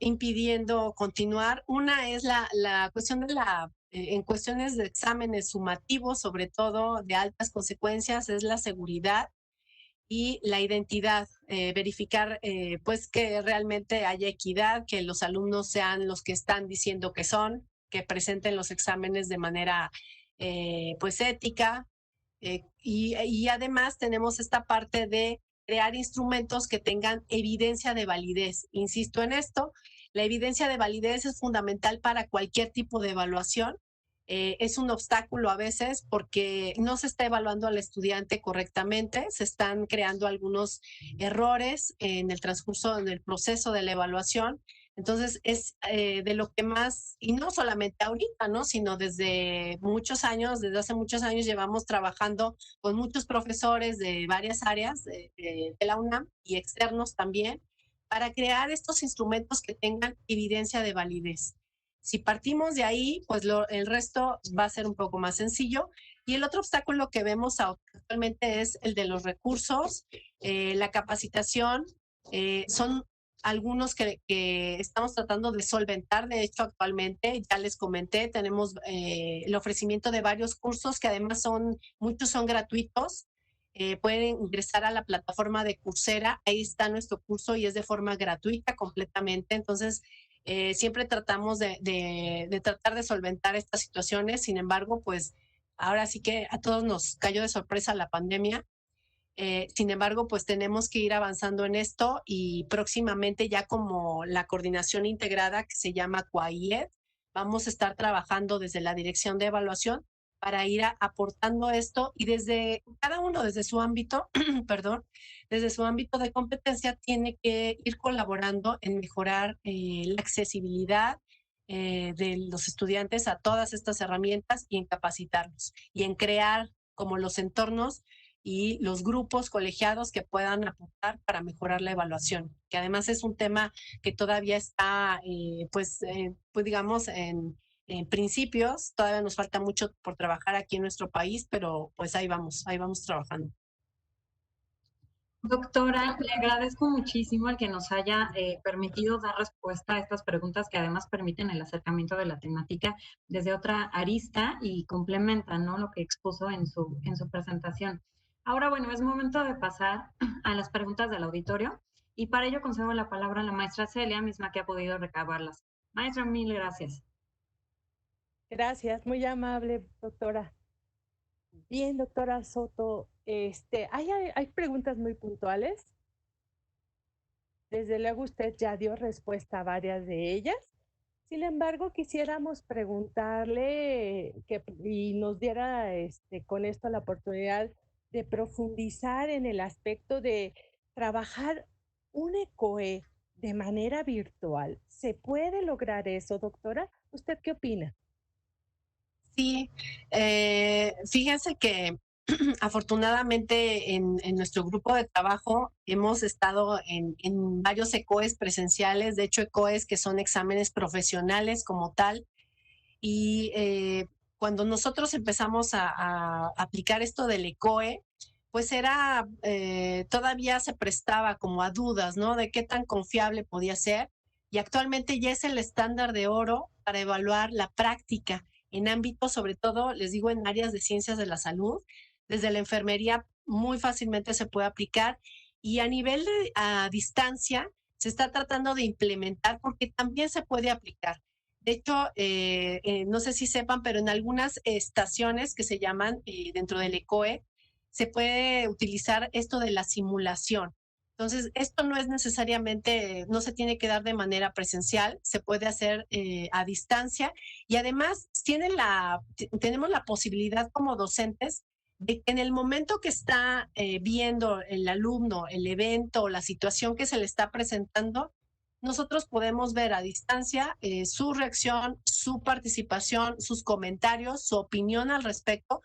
impidiendo continuar. Una es la cuestión de en cuestiones de exámenes sumativos, sobre todo de altas consecuencias, es la seguridad y la identidad, verificar pues que realmente haya equidad, que los alumnos sean los que están diciendo que son, que presenten los exámenes de manera pues ética, y además tenemos esta parte de crear instrumentos que tengan evidencia de validez. Insisto en esto, la evidencia de validez es fundamental para cualquier tipo de evaluación. Es un obstáculo a veces porque no se está evaluando al estudiante correctamente, se están creando algunos errores en el transcurso, en el proceso de la evaluación. Entonces es de lo que más, y no solamente ahorita, ¿no? Sino desde muchos años, desde hace muchos años llevamos trabajando con muchos profesores de varias áreas de la UNAM y externos también para crear estos instrumentos que tengan evidencia de validez. Si partimos de ahí, pues el resto va a ser un poco más sencillo. Y el otro obstáculo que vemos actualmente es el de los recursos, la capacitación. Son algunos que estamos tratando de solventar. De hecho, actualmente, ya les comenté, tenemos el ofrecimiento de varios cursos que además muchos son gratuitos. Pueden ingresar a la plataforma de Coursera, ahí está nuestro curso y es de forma gratuita completamente. Entonces, siempre tratamos de tratar de solventar estas situaciones. Sin embargo, pues ahora sí que a todos nos cayó de sorpresa la pandemia. Sin embargo, pues tenemos que ir avanzando en esto y próximamente ya como la coordinación integrada que se llama CUAIED, vamos a estar trabajando desde la Dirección de Evaluación para ir aportando esto y desde cada uno, desde su ámbito, perdón, desde su ámbito de competencia tiene que ir colaborando en mejorar la accesibilidad de los estudiantes a todas estas herramientas y en capacitarlos y en crear como los entornos y los grupos colegiados que puedan aportar para mejorar la evaluación, que además es un tema que todavía está, pues digamos, en principios, todavía nos falta mucho por trabajar aquí en nuestro país, pero pues ahí vamos trabajando. Doctora, le agradezco muchísimo el que nos haya permitido dar respuesta a estas preguntas que además permiten el acercamiento de la temática desde otra arista y complementan, ¿no?, lo que expuso en su presentación. Ahora, bueno, es momento de pasar a las preguntas del auditorio y para ello concedo la palabra a la maestra Celia, misma que ha podido recabarlas. Maestra, mil gracias. Gracias, muy amable, doctora. Bien, doctora Soto, hay preguntas muy puntuales. Desde luego usted ya dio respuesta a varias de ellas. Sin embargo, quisiéramos preguntarle y nos diera con esto la oportunidad de profundizar en el aspecto de trabajar un ECOE de manera virtual. ¿Se puede lograr eso, doctora? ¿Usted qué opina? Sí, fíjense que afortunadamente en nuestro grupo de trabajo hemos estado en varios ECOES presenciales, de hecho ECOES que son exámenes profesionales como tal, y cuando nosotros empezamos a aplicar esto del ECOE, pues todavía se prestaba como a dudas, ¿no? De qué tan confiable podía ser, y actualmente ya es el estándar de oro para evaluar la práctica en ámbitos, sobre todo, les digo, en áreas de ciencias de la salud. Desde la enfermería muy fácilmente se puede aplicar y a nivel a distancia se está tratando de implementar porque también se puede aplicar. De hecho, no sé si sepan, pero en algunas estaciones que se llaman dentro del ECOE, se puede utilizar esto de la simulación. Entonces, esto no es necesariamente, no se tiene que dar de manera presencial, se puede hacer a distancia y además tenemos la posibilidad como docentes de que en el momento que está viendo el alumno el evento, la situación que se le está presentando, nosotros podemos ver a distancia su reacción, su participación, sus comentarios, su opinión al respecto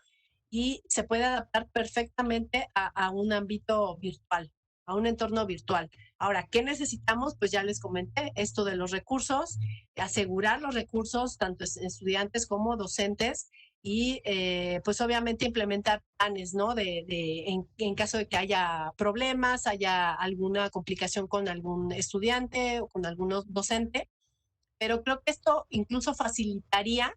y se puede adaptar perfectamente a un ámbito virtual, a un entorno virtual. Ahora, ¿qué necesitamos? Pues ya les comenté esto de los recursos, asegurar los recursos, tanto estudiantes como docentes, y pues obviamente implementar planes, ¿no? En caso de que haya problemas, haya alguna complicación con algún estudiante o con algún docente, pero creo que esto incluso facilitaría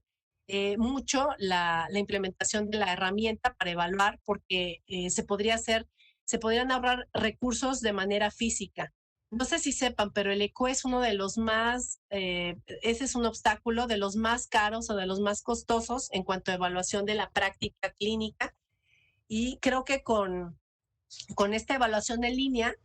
mucho la implementación de la herramienta para evaluar, porque se podría hacer se podrían ahorrar recursos de manera física. No sé si sepan, pero el ECO es uno de los más, ese es un obstáculo de los más caros o de los más costosos en cuanto a evaluación de la práctica clínica. Y creo que con esta evaluación en línea,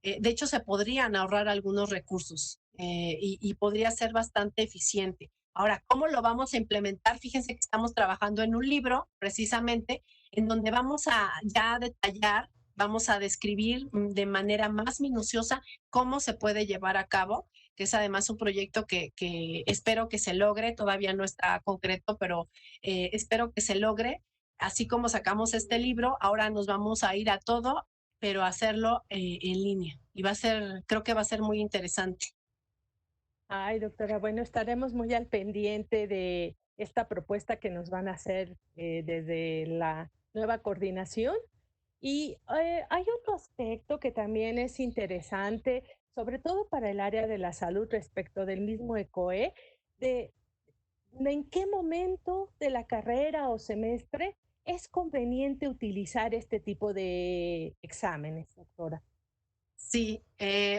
de hecho, se podrían ahorrar algunos recursos y podría ser bastante eficiente. Ahora, ¿cómo lo vamos a implementar? Fíjense que estamos trabajando en un libro, precisamente, en donde vamos a ya detallar, vamos a describir de manera más minuciosa cómo se puede llevar a cabo, que es además un proyecto que espero que se logre, todavía no está concreto, pero espero que se logre. Así como sacamos este libro, ahora nos vamos a ir a todo, pero hacerlo en línea. Y va a ser, creo que va a ser muy interesante. Ay, doctora, bueno, estaremos muy al pendiente de esta propuesta que nos van a hacer desde la nueva coordinación. Y hay otro aspecto que también es interesante, sobre todo para el área de la salud respecto del mismo ECOE, de en qué momento de la carrera o semestre es conveniente utilizar este tipo de exámenes, doctora. Sí,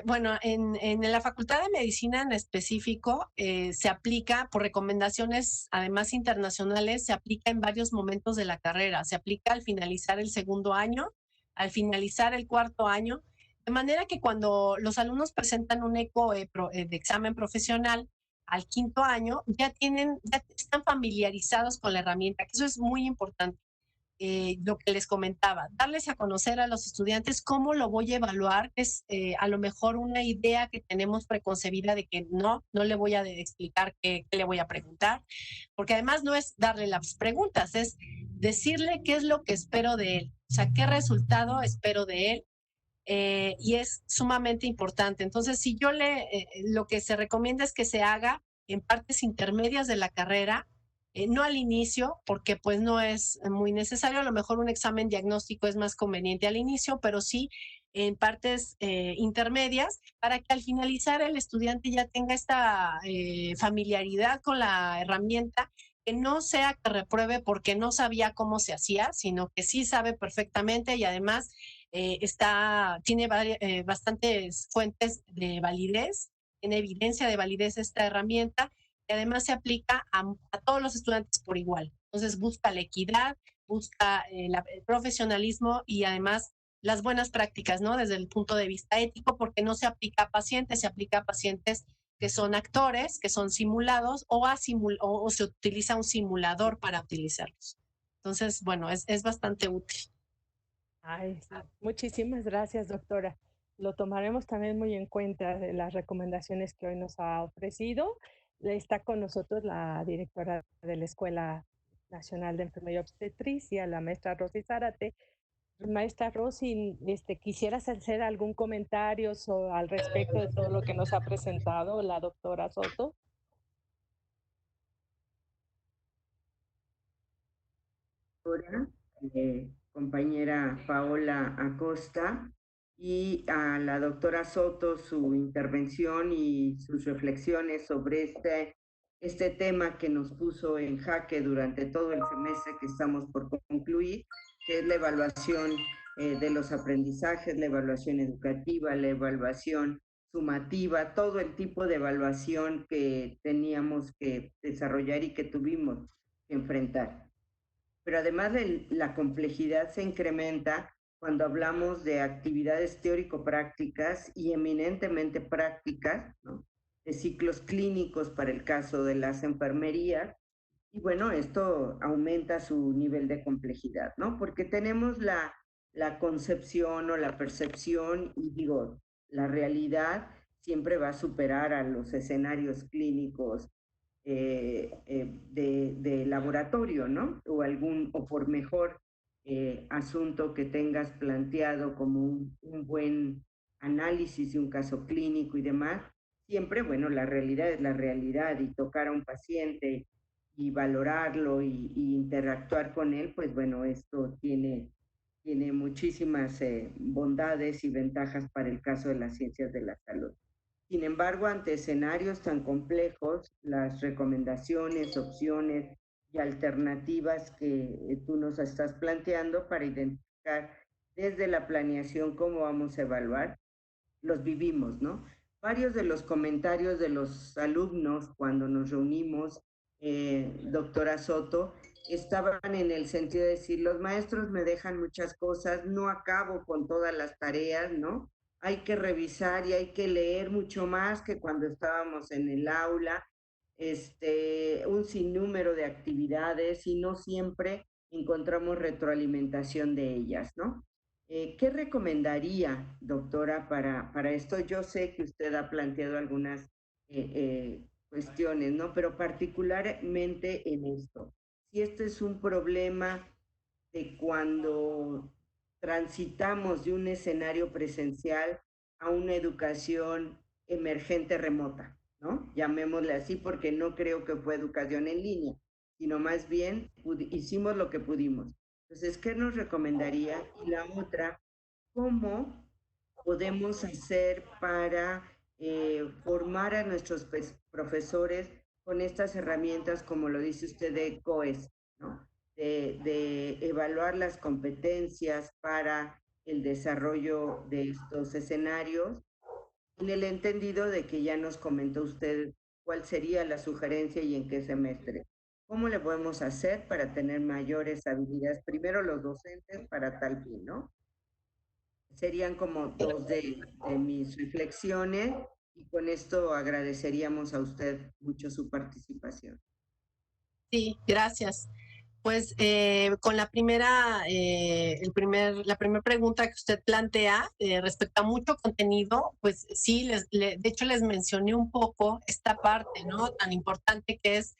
bueno, en la Facultad de Medicina en específico se aplica por recomendaciones, además internacionales, se aplica en varios momentos de la carrera. Se aplica al finalizar el segundo año, al finalizar el cuarto año, de manera que cuando los alumnos presentan un ECO de examen profesional al quinto año, ya están familiarizados con la herramienta, que eso es muy importante. Lo que les comentaba, darles a conocer a los estudiantes cómo lo voy a evaluar, es a lo mejor una idea que tenemos preconcebida de que no le voy a explicar qué le voy a preguntar, porque además no es darle las preguntas, es decirle qué es lo que espero de él, o sea, qué resultado espero de él. Y es sumamente importante. Entonces, si yo lo que se recomienda es que se haga en partes intermedias de la carrera, no al inicio, porque pues no es muy necesario. A lo mejor un examen diagnóstico es más conveniente al inicio, pero sí en partes intermedias para que al finalizar el estudiante ya tenga esta familiaridad con la herramienta, que no sea que repruebe porque no sabía cómo se hacía, sino que sí sabe perfectamente y además tiene bastantes fuentes de validez, tiene evidencia de validez esta herramienta y además se aplica a todos los estudiantes por igual. Entonces busca la equidad, busca el profesionalismo y además las buenas prácticas, ¿no? Desde el punto de vista ético, porque no se aplica a pacientes, se aplica a pacientes que son actores, que son simulados o se utiliza un simulador para utilizarlos. Entonces, bueno, es bastante útil. Ay, sí. Muchísimas gracias, doctora. Lo tomaremos también muy en cuenta de las recomendaciones que hoy nos ha ofrecido. Está con nosotros la directora de la Escuela Nacional de Enfermería y Obstetricia, la maestra Rosy Zárate. Maestra Rosy, ¿quisieras hacer algún comentario al respecto de todo lo que nos ha presentado la doctora Soto? Compañera Paola Acosta, y a la doctora Soto su intervención y sus reflexiones sobre este tema que nos puso en jaque durante todo el semestre que estamos por concluir, que es la evaluación de los aprendizajes, la evaluación educativa, la evaluación sumativa, todo el tipo de evaluación que teníamos que desarrollar y que tuvimos que enfrentar. Pero además la complejidad se incrementa cuando hablamos de actividades teórico-prácticas y eminentemente prácticas, ¿no? De ciclos clínicos para el caso de las enfermerías. Y bueno, esto aumenta su nivel de complejidad, ¿no? Porque tenemos la concepción o la percepción y digo, la realidad siempre va a superar a los escenarios clínicos de laboratorio, ¿no? O por mejor asunto que tengas planteado como un buen análisis de un caso clínico y demás, siempre, bueno, la realidad es la realidad y tocar a un paciente y valorarlo y interactuar con él, pues bueno, esto tiene muchísimas bondades y ventajas para el caso de las ciencias de la salud. Sin embargo, ante escenarios tan complejos, las recomendaciones, opciones y alternativas que tú nos estás planteando para identificar desde la planeación, cómo vamos a evaluar, los vivimos, ¿no? Varios de los comentarios de los alumnos cuando nos reunimos, doctora Soto, estaban en el sentido de decir, los maestros me dejan muchas cosas, no acabo con todas las tareas, ¿no? Hay que revisar y hay que leer mucho más que cuando estábamos en el aula, un sinnúmero de actividades y no siempre encontramos retroalimentación de ellas, ¿no? ¿Qué recomendaría, doctora, para esto? Yo sé que usted ha planteado algunas cuestiones, ¿no? Pero particularmente en esto. Si este es un problema de cuando transitamos de un escenario presencial a una educación emergente remota, ¿no? Llamémosle así porque no creo que fue educación en línea, sino más bien hicimos lo que pudimos. Entonces, ¿qué nos recomendaría? Y la otra, ¿cómo podemos hacer para formar a nuestros profesores con estas herramientas, como lo dice usted, de COES, ¿no? De evaluar las competencias para el desarrollo de estos escenarios, en el entendido de que ya nos comentó usted cuál sería la sugerencia y en qué semestre. ¿Cómo le podemos hacer para tener mayores habilidades? Primero los docentes para tal fin, ¿no? Serían como dos de mis reflexiones y con esto agradeceríamos a usted mucho su participación. Sí, gracias. Pues con la la primera pregunta que usted plantea respecto a mucho contenido, pues sí, de hecho les mencioné un poco esta parte, ¿no? Tan importante que es,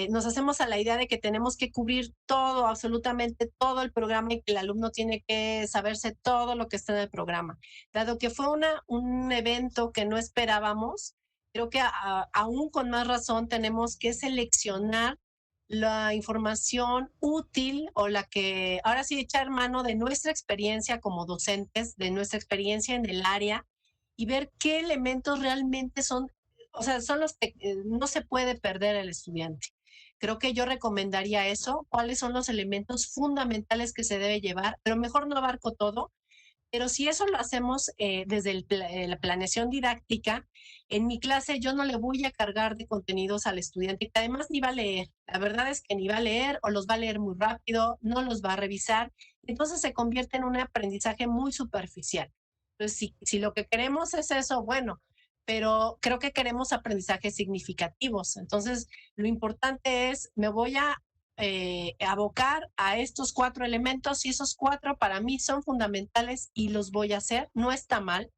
nos hacemos a la idea de que tenemos que cubrir todo, absolutamente todo el programa y que el alumno tiene que saberse todo lo que está en el programa. Dado que fue un evento que no esperábamos, creo que aún con más razón tenemos que seleccionar la información útil o la que ahora sí echar mano de nuestra experiencia como docentes, de nuestra experiencia en el área y ver qué elementos realmente son, o sea, son los que no se puede perder el estudiante. Creo que yo recomendaría eso, cuáles son los elementos fundamentales que se debe llevar, pero mejor no abarco todo, pero si eso lo hacemos desde la planeación didáctica, en mi clase yo no le voy a cargar de contenidos al estudiante que además ni va a leer. La verdad es que ni va a leer o los va a leer muy rápido, no los va a revisar. Entonces se convierte en un aprendizaje muy superficial. Entonces, si lo que queremos es eso, bueno, pero creo que queremos aprendizajes significativos. Entonces, lo importante es, me voy a abocar a estos 4 elementos y esos 4 para mí son fundamentales y los voy a hacer, no está mal.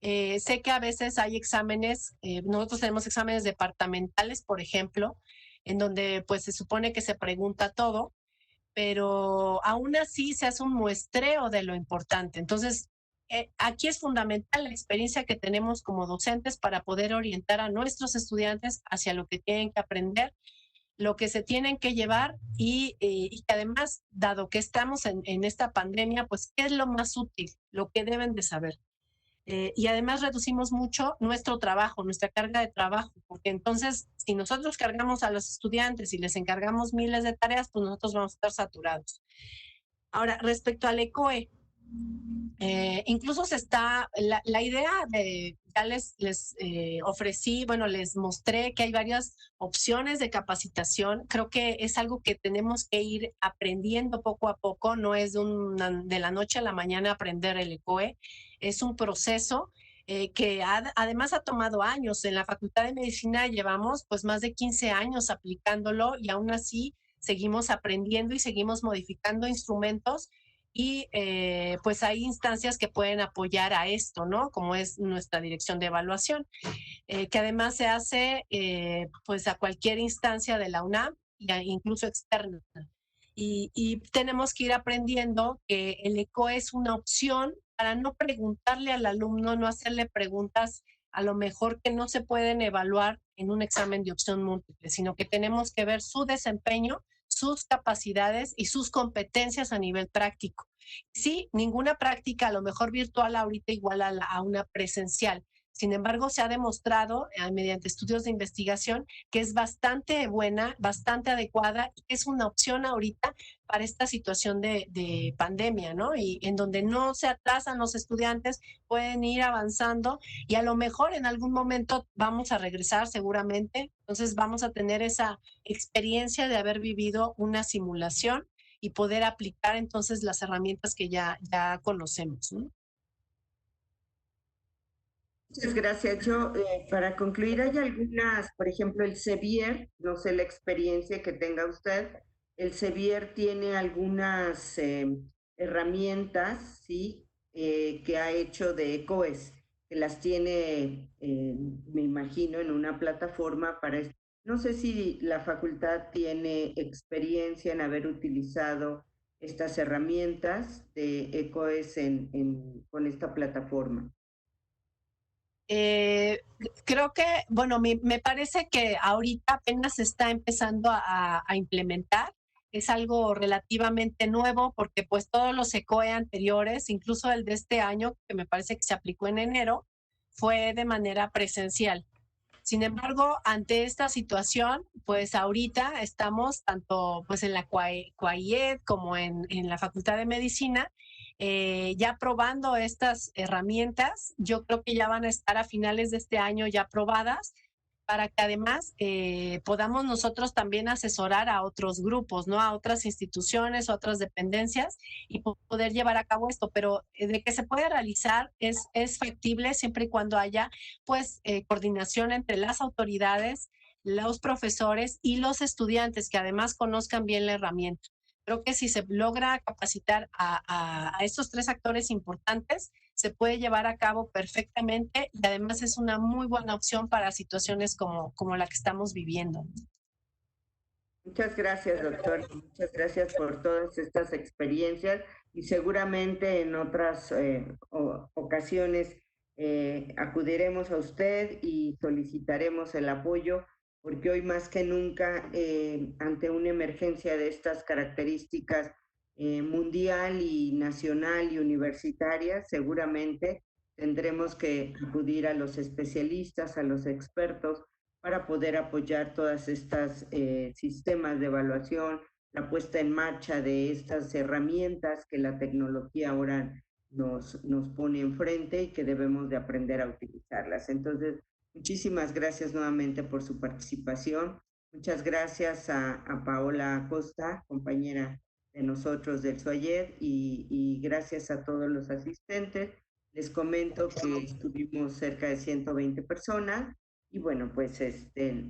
Sé que a veces hay exámenes, nosotros tenemos exámenes departamentales, por ejemplo, en donde pues se supone que se pregunta todo, pero aún así se hace un muestreo de lo importante. Entonces, aquí es fundamental la experiencia que tenemos como docentes para poder orientar a nuestros estudiantes hacia lo que tienen que aprender, lo que se tienen que llevar y que además, dado que estamos en esta pandemia, pues, ¿qué es lo más útil? Lo que deben de saber. Y además reducimos mucho nuestro trabajo, nuestra carga de trabajo, porque entonces, si nosotros cargamos a los estudiantes y les encargamos miles de tareas, pues nosotros vamos a estar saturados. Ahora, respecto al ECOE, incluso se está, la idea de, ya les ofrecí, bueno, les mostré que hay varias opciones de capacitación. Creo que es algo que tenemos que ir aprendiendo poco a poco, no es de la noche a la mañana aprender el ECOE, es un proceso que además ha tomado años. En la Facultad de Medicina llevamos pues más de 15 años aplicándolo y aún así seguimos aprendiendo y seguimos modificando instrumentos y pues hay instancias que pueden apoyar a esto, ¿no? Como es nuestra dirección de evaluación, que además se hace pues a cualquier instancia de la UNAM, incluso externa. Y tenemos que ir aprendiendo que el ECO es una opción para no preguntarle al alumno, no hacerle preguntas a lo mejor que no se pueden evaluar en un examen de opción múltiple, sino que tenemos que ver su desempeño, sus capacidades y sus competencias a nivel práctico. Sí, ninguna práctica, a lo mejor virtual ahorita igual a una presencial, Sin embargo, se ha demostrado mediante estudios de investigación que es bastante buena, bastante adecuada y que es una opción ahorita para esta situación de pandemia, ¿no? Y en donde no se atrasan los estudiantes, pueden ir avanzando y a lo mejor en algún momento vamos a regresar seguramente. Entonces vamos a tener esa experiencia de haber vivido una simulación y poder aplicar entonces las herramientas que ya conocemos, ¿no? Muchas gracias. Yo, para concluir, hay algunas, por ejemplo, el Sevier, no sé la experiencia que tenga usted, el Sevier tiene algunas herramientas, ¿sí? Que ha hecho de ECOES, que las tiene, me imagino, en una plataforma para... No sé si la facultad tiene experiencia en haber utilizado estas herramientas de ECOES con esta plataforma. Eh, Creo que, bueno, me parece que ahorita apenas se está empezando a implementar. Es algo relativamente nuevo porque pues todos los ECOE anteriores, incluso el de este año, que me parece que se aplicó en enero, fue de manera presencial. Sin embargo, ante esta situación, pues ahorita estamos tanto pues en la CUAIED como en la Facultad de Medicina, ya probando estas herramientas. Yo creo que ya van a estar a finales de este año ya probadas para que además podamos nosotros también asesorar a otros grupos, ¿no? A otras instituciones, a otras dependencias y poder llevar a cabo esto. Pero de que se puede realizar es factible siempre y cuando haya pues coordinación entre las autoridades, los profesores y los estudiantes que además conozcan bien la herramienta. Creo que si se logra capacitar a estos tres actores importantes, se puede llevar a cabo perfectamente y además es una muy buena opción para situaciones como la que estamos viviendo. Muchas gracias, doctor. Muchas gracias por todas estas experiencias y seguramente en otras ocasiones acudiremos a usted y solicitaremos el apoyo porque hoy más que nunca, ante una emergencia de estas características mundial y nacional y universitaria, seguramente tendremos que acudir a los especialistas, a los expertos, para poder apoyar todas estas sistemas de evaluación, la puesta en marcha de estas herramientas que la tecnología ahora nos pone enfrente y que debemos de aprender a utilizarlas. Entonces, muchísimas gracias nuevamente por su participación. Muchas gracias a Paola Acosta, compañera de nosotros del SUAYED, y gracias a todos los asistentes. Les comento que estuvimos cerca de 120 personas. Y bueno, pues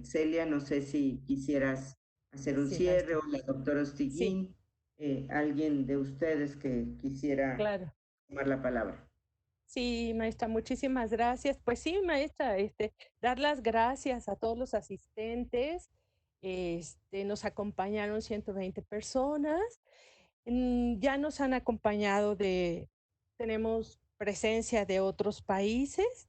Celia, no sé si quisieras hacer un cierre o la doctora Ostiguín, alguien de ustedes que quisiera tomar la palabra. Sí, maestra, muchísimas gracias. Pues sí, maestra, dar las gracias a todos los asistentes. Nos acompañaron 120 personas. Ya nos han acompañado tenemos presencia de otros países.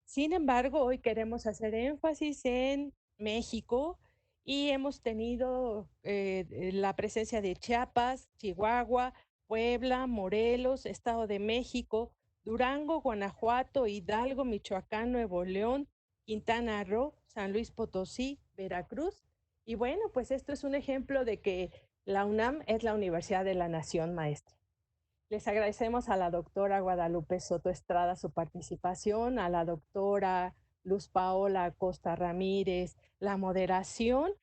Sin embargo, hoy queremos hacer énfasis en México y hemos tenido la presencia de Chiapas, Chihuahua, Puebla, Morelos, Estado de México, Durango, Guanajuato, Hidalgo, Michoacán, Nuevo León, Quintana Roo, San Luis Potosí, Veracruz. Y bueno, pues esto es un ejemplo de que la UNAM es la Universidad de la Nación, maestra. Les agradecemos a la doctora Guadalupe Soto Estrada su participación, a la doctora Luz Paola Acosta Ramírez la moderación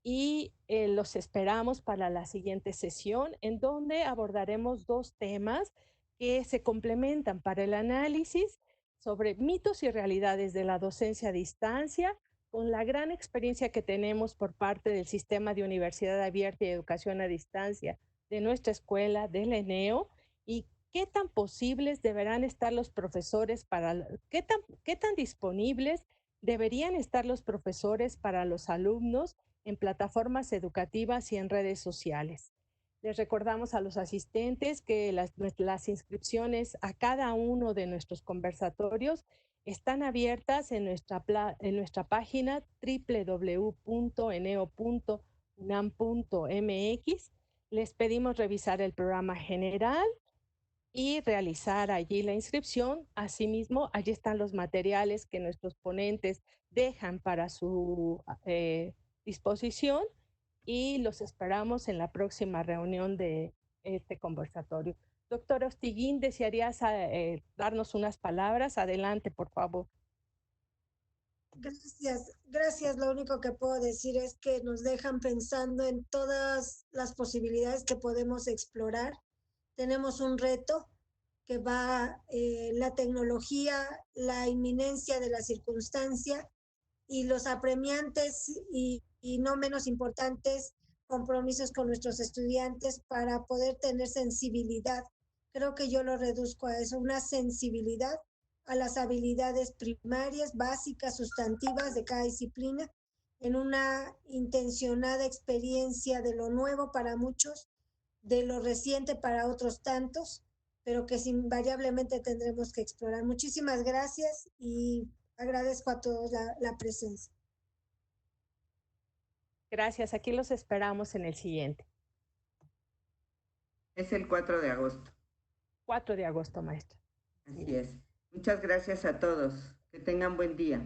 y los esperamos para la siguiente sesión en donde abordaremos dos temas que se complementan para el análisis sobre mitos y realidades de la docencia a distancia con la gran experiencia que tenemos por parte del sistema de universidad abierta y educación a distancia de nuestra escuela, del ENEO, y qué tan posibles deberán estar los profesores qué tan disponibles deberían estar los profesores para los alumnos en plataformas educativas y en redes sociales. Les recordamos a los asistentes que las inscripciones a cada uno de nuestros conversatorios están abiertas en nuestra página www.eneo.unam.mx. Les pedimos revisar el programa general y realizar allí la inscripción. Asimismo, allí están los materiales que nuestros ponentes dejan para su disposición y los esperamos en la próxima reunión de este conversatorio. Doctora Ostiguín, ¿desearías darnos unas palabras? Adelante, por favor. Gracias, gracias. Lo único que puedo decir es que nos dejan pensando en todas las posibilidades que podemos explorar. Tenemos un reto que va la tecnología, la inminencia de la circunstancia y los apremiantes y no menos importantes compromisos con nuestros estudiantes para poder tener sensibilidad. Creo que yo lo reduzco a eso, una sensibilidad a las habilidades primarias, básicas, sustantivas de cada disciplina, en una intencionada experiencia de lo nuevo para muchos, de lo reciente para otros tantos, pero que invariablemente tendremos que explorar. Muchísimas gracias y agradezco a todos la presencia. Gracias, aquí los esperamos en el siguiente. Es el 4 de agosto. 4 de agosto, maestra. Así es. Muchas gracias a todos. Que tengan buen día.